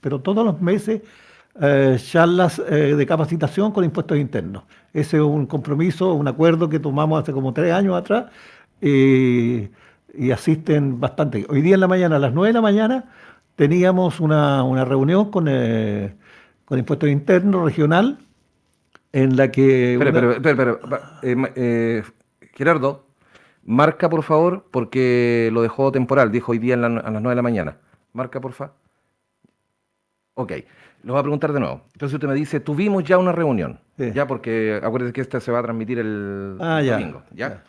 charlas de capacitación con Impuestos Internos. Ese es un compromiso, un acuerdo que tomamos hace como 3 años atrás y asisten bastante. Hoy día en la mañana, a las 9 de la mañana, teníamos una reunión con Impuestos Internos regional en la que... Gerardo, marca por favor, porque lo dejó temporal, dijo hoy día a las 9 de la mañana. Marca, porfa. Ok, lo voy a preguntar de nuevo. Entonces usted me dice, tuvimos ya una reunión, sí. Ya, porque acuérdese que esta se va a transmitir el domingo, ¿ya?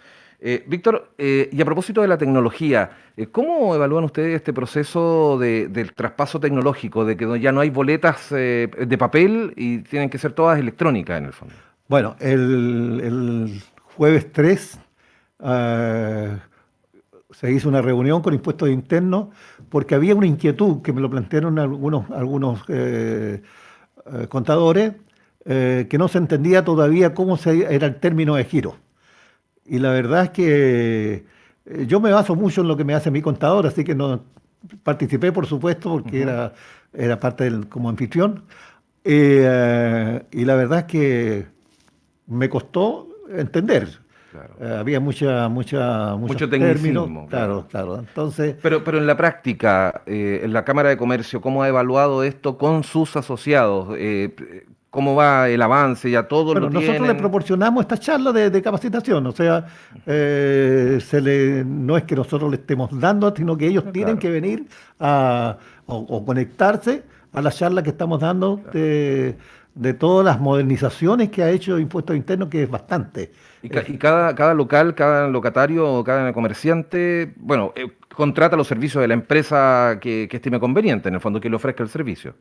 Víctor, y a propósito de la tecnología, ¿cómo evalúan ustedes este proceso del traspaso tecnológico, de que ya no hay boletas de papel y tienen que ser todas electrónicas en el fondo? Bueno, el jueves 3 se hizo una reunión con Impuestos Internos porque había una inquietud que me lo plantearon algunos contadores, que no se entendía todavía cómo era el término de giro. y la verdad es que yo me baso mucho en lo que me hace mi contador, así que no participé, por supuesto, porque era parte del, como anfitrión. Y la verdad es que me costó entender. Claro. Había muchos Mucho términos, tecnicismo, claro, claro. Entonces, Pero en la práctica, en la Cámara de Comercio, ¿cómo ha evaluado esto con sus asociados? ¿Cómo va el avance? ¿Ya todos lo bueno, nosotros le tienen? proporcionamos esta charla de capacitación, o sea, no es que nosotros le estemos dando, sino que ellos tienen Claro. que venir o conectarse a la charla que estamos dando de todas las modernizaciones que ha hecho Impuestos Internos, que es bastante. Y cada local, cada locatario, cada comerciante, bueno, contrata los servicios de la empresa que estime conveniente, en el fondo, que le ofrezca el servicio.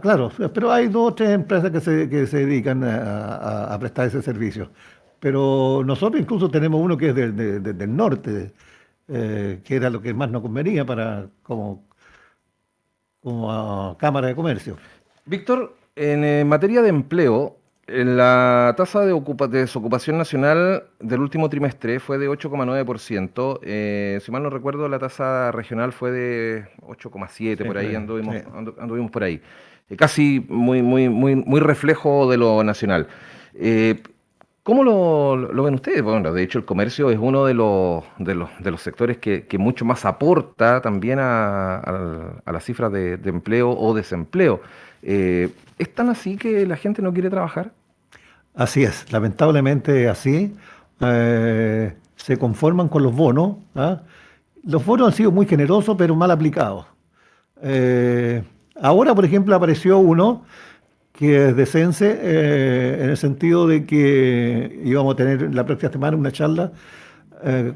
Claro, pero hay dos o tres empresas que se dedican a prestar ese servicio. Pero nosotros incluso tenemos uno que es del norte, que era lo que más nos convenía como Cámara de Comercio. Víctor, en materia de empleo, en la tasa de desocupación nacional del último trimestre fue de 8,9%. Si mal no recuerdo, la tasa regional fue de 8,7%, Sí, por ahí sí. anduvimos por ahí. Casi muy reflejo de lo nacional. Eh, ¿Cómo lo ven ustedes? Bueno, de hecho, el comercio es uno de los sectores que mucho más aporta también a las cifras de empleo o desempleo. ¿Es tan así que la gente no quiere trabajar? Así es, lamentablemente así. Se conforman con los bonos. ¿Ah? Los bonos han sido muy generosos, pero mal aplicados. Eh, Ahora, por ejemplo, apareció uno que es de Sense, en el sentido de que íbamos a tener la próxima semana una charla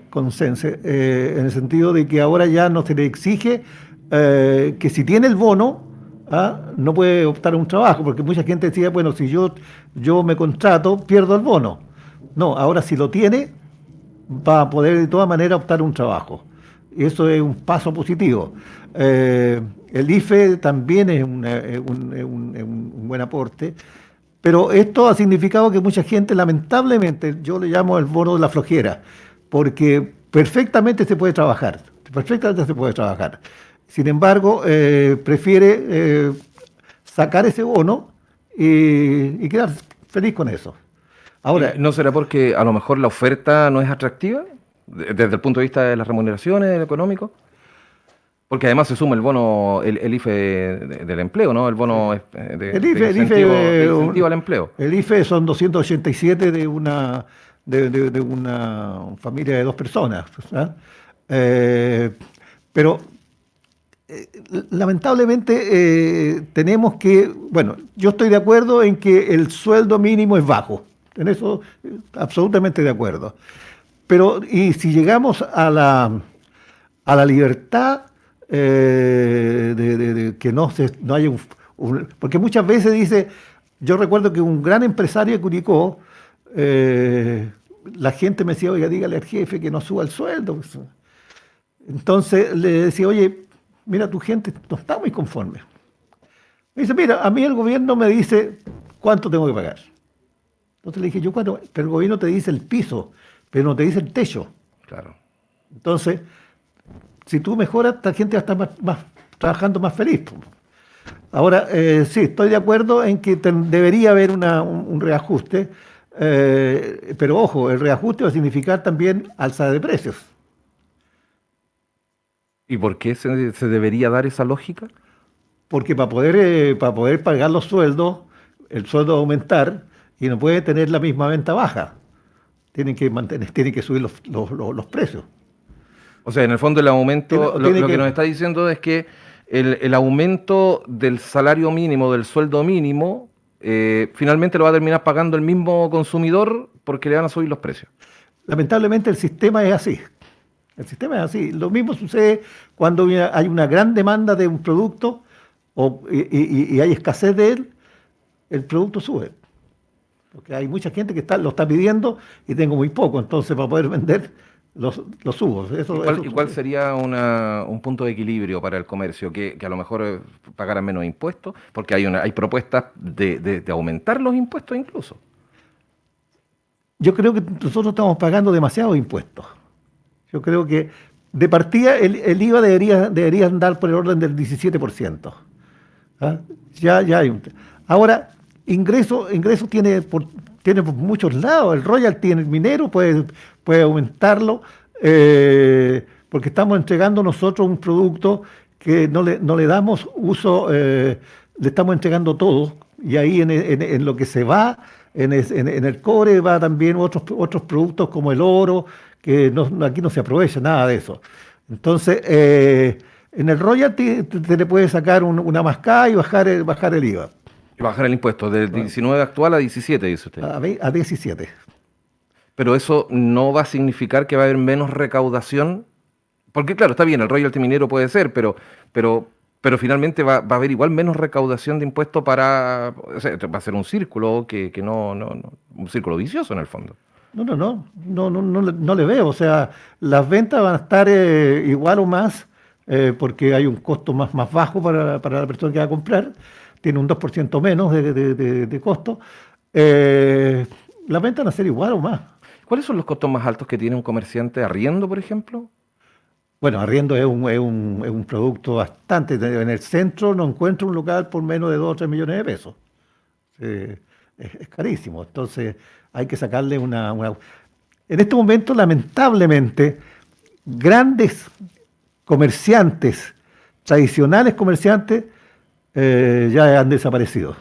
con Sense, en el sentido de que ahora ya no se le exige que si tiene el bono, no puede optar a un trabajo, porque mucha gente decía, bueno, si yo me contrato, pierdo el bono. No, ahora si lo tiene, va a poder de todas maneras optar a un trabajo. Y eso es un paso positivo. El IFE también es un buen aporte, pero esto ha significado que mucha gente, lamentablemente, yo le llamo el bono de la flojera, porque perfectamente se puede trabajar. Sin embargo, prefiere sacar ese bono y quedar feliz con eso. Ahora, ¿Y no será porque a lo mejor la oferta no es atractiva desde el punto de vista de las remuneraciones, del económico? Porque además se suma el bono, el IFE del empleo, ¿no? El bono de incentivo al empleo. El IFE son 287 de una familia de dos personas. ¿Ah? Pero lamentablemente tenemos que, bueno, yo estoy de acuerdo en que el sueldo mínimo es bajo, en eso absolutamente de acuerdo. Pero, y si llegamos a la libertad de que no haya porque muchas veces dice, yo recuerdo que un gran empresario de Curicó, la gente me decía, oiga, dígale al jefe que no suba el sueldo. Entonces le decía, oye, mira, tu gente no está muy conforme. Me dice, mira, a mí el gobierno me dice cuánto tengo que pagar. Entonces le dije, yo cuánto, pero el gobierno te dice el piso, pero no te dice el techo. Claro. Entonces, si tú mejoras, la gente va a estar trabajando más feliz. Ahora, sí, estoy de acuerdo en que debería haber un reajuste, pero ojo, el reajuste va a significar también alza de precios. ¿Y por qué se debería dar esa lógica? Porque para poder pagar los sueldos, el sueldo va a aumentar y no puede tener la misma venta baja. Tienen que subir los precios. O sea, en el fondo el aumento, Tiene lo que que- nos está diciendo es que el aumento del salario mínimo, del sueldo mínimo, finalmente lo va a terminar pagando el mismo consumidor porque le van a subir los precios. Lamentablemente el sistema es así. El sistema es así. Lo mismo sucede cuando hay una gran demanda de un producto y hay escasez de él, el producto sube. Porque hay mucha gente que lo está pidiendo y tengo muy poco, entonces para poder vender los subo. ¿Y cuál sería un punto de equilibrio para el comercio? Que a lo mejor pagaran menos impuestos, porque hay propuestas de aumentar los impuestos incluso. Yo creo que nosotros estamos pagando demasiados impuestos. Yo creo que de partida el IVA debería andar por el orden del 17%. ¿Ah? Ya hay Ahora, ingreso tiene por muchos lados. El royalty en el minero puede aumentarlo, porque estamos entregando nosotros un producto que no le damos uso, le estamos entregando todo, y ahí en lo que se va, en el cobre va también otros productos como el oro, que aquí no se aprovecha nada de eso. Entonces, en el royalty te le puede sacar una mascada y bajar el IVA. Y bajar el impuesto del 19 actual a 17, dice usted. A 17. Pero eso no va a significar que va a haber menos recaudación, porque claro, está bien, el royalty minero puede ser, pero finalmente va a haber igual menos recaudación de impuestos para, o sea, va a ser un círculo que no, un círculo vicioso en el fondo. No le veo. O sea, las ventas van a estar igual o más, porque hay un costo más bajo para la persona que va a comprar, tiene un 2% menos de costo. Las ventas van a ser igual o más. ¿Cuáles son los costos más altos que tiene un comerciante? ¿Arriendo, por ejemplo? Bueno, arriendo es un producto bastante. En el centro no encuentro un local por menos de 2 o 3 millones de pesos. Es carísimo. Entonces hay que sacarle una... En este momento, lamentablemente, grandes comerciantes, tradicionales comerciantes, ya han desaparecido.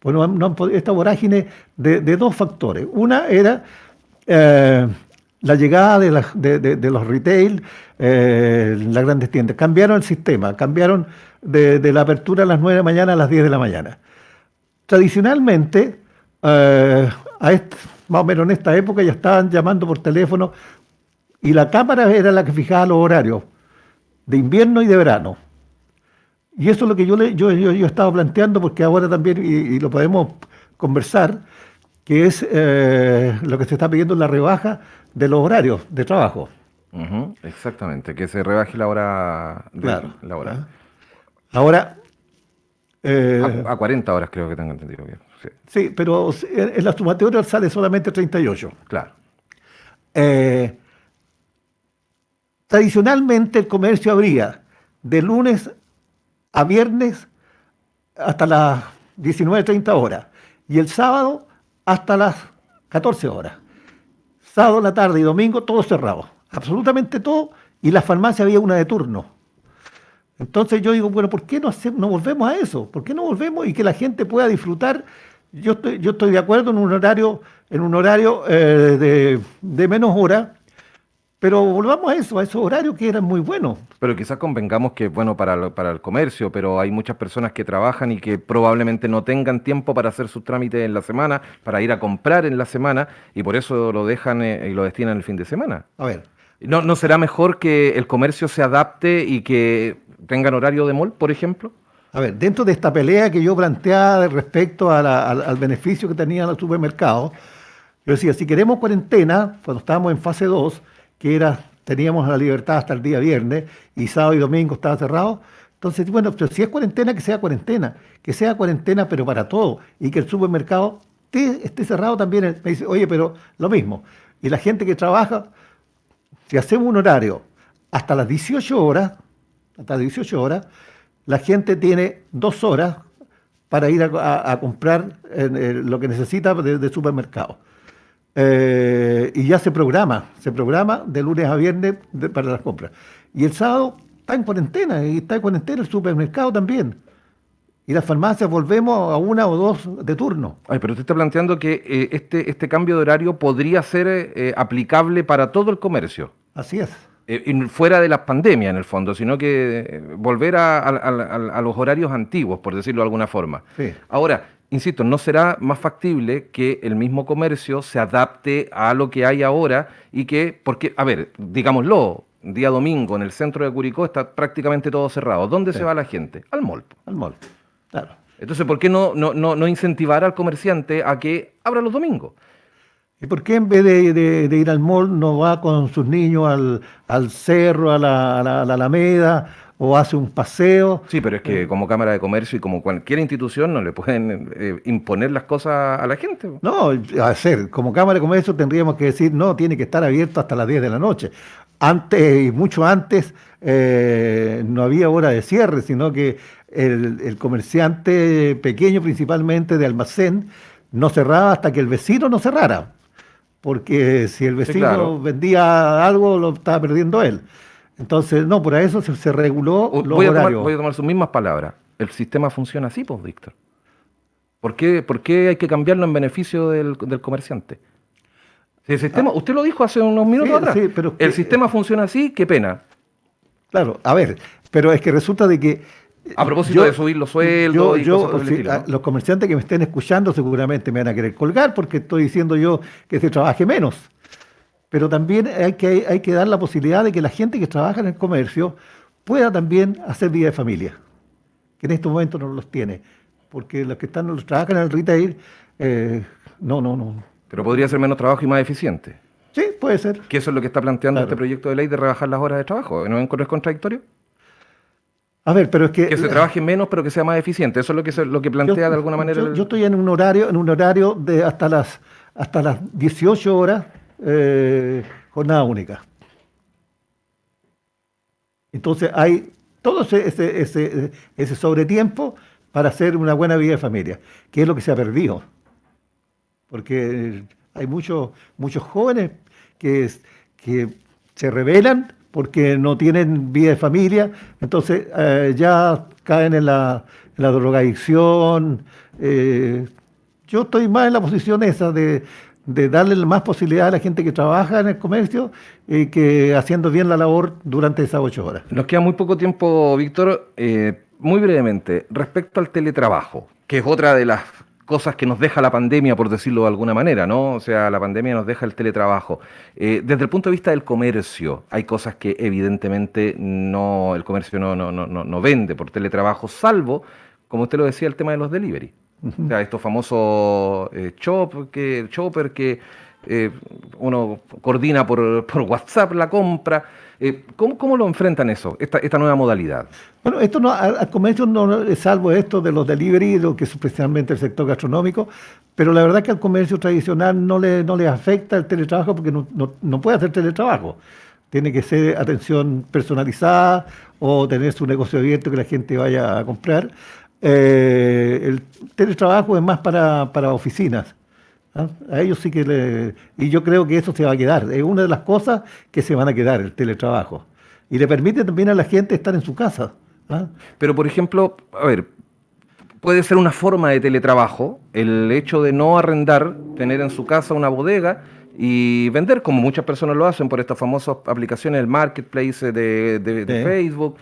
Bueno, esta vorágine de dos factores. Una era la llegada de los retail, las grandes tiendas. Cambiaron el sistema, cambiaron de la apertura a las 9 de la mañana a las 10 de la mañana. Tradicionalmente, más o menos en esta época, ya estaban llamando por teléfono y la cámara era la que fijaba los horarios de invierno y de verano. Y eso es lo que yo he estado planteando, porque ahora también, y lo podemos conversar, que es lo que se está pidiendo en la rebaja de los horarios de trabajo. Exactamente, que se rebaje la hora laboral. Ahora... a 40 horas creo que tengo entendido bien. Sí, pero en la sumatoria sale solamente 38. Claro. Tradicionalmente el comercio abría de lunes a viernes hasta las 19:30 horas y el sábado hasta las 14 horas. Sábado, la tarde y domingo todo cerrado, absolutamente todo, y la farmacia había una de turno. Entonces yo digo, bueno, ¿por qué no volvemos a eso? ¿Por qué no volvemos y que la gente pueda disfrutar? Yo estoy de acuerdo en un horario de menos horas, pero volvamos a esos horarios que eran muy buenos. Pero quizás convengamos que es bueno para el comercio, pero hay muchas personas que trabajan y que probablemente no tengan tiempo para hacer sus trámites en la semana, para ir a comprar en la semana, y por eso lo dejan y lo destinan el fin de semana. A ver. ¿No será mejor que el comercio se adapte y que tengan horario de mall, por ejemplo? A ver, dentro de esta pelea que yo planteaba respecto al beneficio que tenían los supermercados, yo decía, si queremos cuarentena, cuando estábamos en fase 2, teníamos la libertad hasta el día viernes y sábado y domingo estaba cerrado, entonces, bueno, pero si es cuarentena, que sea cuarentena, pero para todo, y que el supermercado esté cerrado también. Me dice, oye, pero lo mismo, y la gente que trabaja, si hacemos un horario hasta las 18 horas, la gente tiene 2 horas para ir a comprar lo que necesita de supermercado. Y ya se programa de lunes a viernes para las compras. Y el sábado está en cuarentena, y está en cuarentena el supermercado también. Y las farmacias volvemos a 1 o 2 de turno. Ay, pero usted está planteando que este cambio de horario podría ser aplicable para todo el comercio. Así es. Fuera de las pandemias, en el fondo, sino que volver a los horarios antiguos, por decirlo de alguna forma. Sí. Ahora, insisto, ¿no será más factible que el mismo comercio se adapte a lo que hay ahora y porque, a ver, digámoslo, día domingo en el centro de Curicó está prácticamente todo cerrado? ¿Dónde se va la gente? Al mall. Al mall, claro. Entonces, ¿por qué no incentivar al comerciante a que abra los domingos? ¿Y por qué en vez de ir al mall no va con sus niños al cerro, a la Alameda o hace un paseo. Sí, pero es que como Cámara de Comercio y como cualquier institución no le pueden imponer las cosas a la gente. No, como Cámara de Comercio tendríamos que decir, no, tiene que estar abierto hasta las 10 de la noche. Antes, y mucho antes, no había hora de cierre, sino que el comerciante pequeño, principalmente de almacén, no cerraba hasta que el vecino no cerrara. Porque si el vecino vendía algo, lo estaba perdiendo él. Entonces, no, por eso se reguló los horarios. Voy a tomar sus mismas palabras. El sistema funciona así, pues, Víctor. ¿Por qué hay que cambiarlo en beneficio del comerciante? Si el sistema, usted lo dijo hace unos minutos atrás. Sí, pero el sistema funciona así, qué pena. Claro, a ver, pero es que resulta de que... A propósito de subir los sueldos y cosas por el estilo, ¿no? Los comerciantes que me estén escuchando seguramente me van a querer colgar porque estoy diciendo yo que se trabaje menos. Pero también hay que dar la posibilidad de que la gente que trabaja en el comercio pueda también hacer vida de familia, que en estos momentos no los tiene. Porque los que trabajan en el retail, no. Pero podría ser menos trabajo y más eficiente. Sí, puede ser. Que eso es lo que está planteando este proyecto de ley de rebajar las horas de trabajo. ¿No es contradictorio? A ver, pero es que... Que se trabaje menos, pero que sea más eficiente. Eso es lo que plantea de alguna manera... Yo estoy en un horario de hasta las 18 horas, jornada única. Entonces hay todo ese sobretiempo para hacer una buena vida de familia, que es lo que se ha perdido. Porque hay muchos jóvenes que se rebelan porque no tienen vida de familia, entonces ya caen en la drogadicción. Yo estoy más en la posición esa de darle más posibilidad a la gente que trabaja en el comercio y que haciendo bien la labor durante esas 8 horas. Nos queda muy poco tiempo, Víctor. Muy brevemente, respecto al teletrabajo, que es otra de las cosas que nos deja la pandemia, por decirlo de alguna manera, ¿no? O sea, la pandemia nos deja el teletrabajo. Desde el punto de vista del comercio, hay cosas que evidentemente el comercio no vende por teletrabajo, salvo, como usted lo decía, el tema de los delivery. Uh-huh. O sea, estos famosos chopper que uno coordina por WhatsApp la compra. ¿Cómo lo enfrentan eso, esta nueva modalidad? Bueno, esto al comercio no es salvo esto de los delivery, lo que es especialmente el sector gastronómico, pero la verdad es que al comercio tradicional no le afecta el teletrabajo porque no puede hacer teletrabajo. Tiene que ser atención personalizada o tener su negocio abierto que la gente vaya a comprar. El teletrabajo es más para oficinas. A ellos sí que y yo creo que eso se va a quedar, es una de las cosas que se van a quedar, el teletrabajo, y le permite también a la gente estar en su casa. Pero por ejemplo, a ver, puede ser una forma de teletrabajo el hecho de no arrendar, tener en su casa una bodega y vender, como muchas personas lo hacen por estas famosas aplicaciones, el marketplace de Facebook,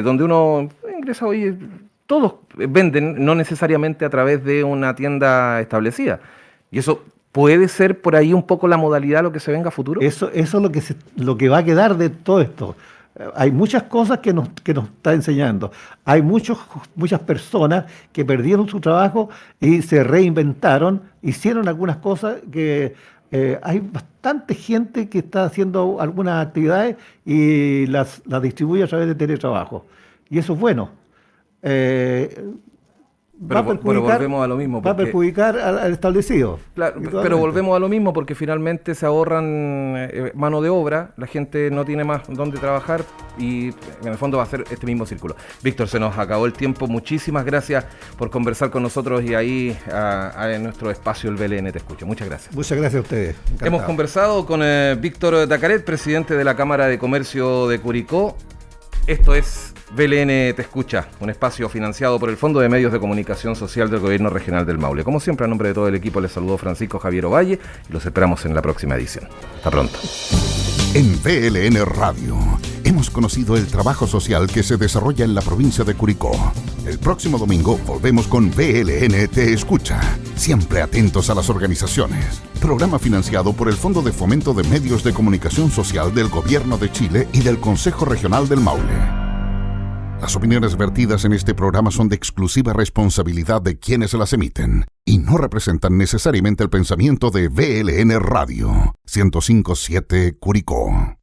donde uno ingresa hoy, todos venden, no necesariamente a través de una tienda establecida. Y eso puede ser por ahí un poco la modalidad, lo que se venga a futuro. Eso es lo que va a quedar de todo esto. Hay muchas cosas que nos está enseñando. Hay muchas personas que perdieron su trabajo y se reinventaron, hicieron algunas cosas que hay bastante gente que está haciendo algunas actividades y las distribuye a través de teletrabajo. Y eso es bueno. Pero volvemos a lo mismo. Va a perjudicar al establecido. Claro, pero volvemos a lo mismo porque finalmente se ahorran mano de obra, la gente no tiene más dónde trabajar y en el fondo va a ser este mismo círculo. Víctor, se nos acabó el tiempo. Muchísimas gracias por conversar con nosotros y ahí en nuestro espacio el BLN Te Escucha. Muchas gracias. Muchas gracias a ustedes. Encantado. Hemos conversado con Víctor Dacaret, presidente de la Cámara de Comercio de Curicó. Esto es BLN Te Escucha, un espacio financiado por el Fondo de Medios de Comunicación Social del Gobierno Regional del Maule. Como siempre, a nombre de todo el equipo, les saludo Francisco Javier Ovalle y los esperamos en la próxima edición. Hasta pronto. En BLN Radio hemos conocido el trabajo social que se desarrolla en la provincia de Curicó. El próximo domingo volvemos con BLN Te Escucha, siempre atentos a las organizaciones. Programa financiado por el Fondo de Fomento de Medios de Comunicación Social del Gobierno de Chile y del Consejo Regional del Maule. Las opiniones vertidas en este programa son de exclusiva responsabilidad de quienes las emiten y no representan necesariamente el pensamiento de BLN Radio 105.7 Curicó.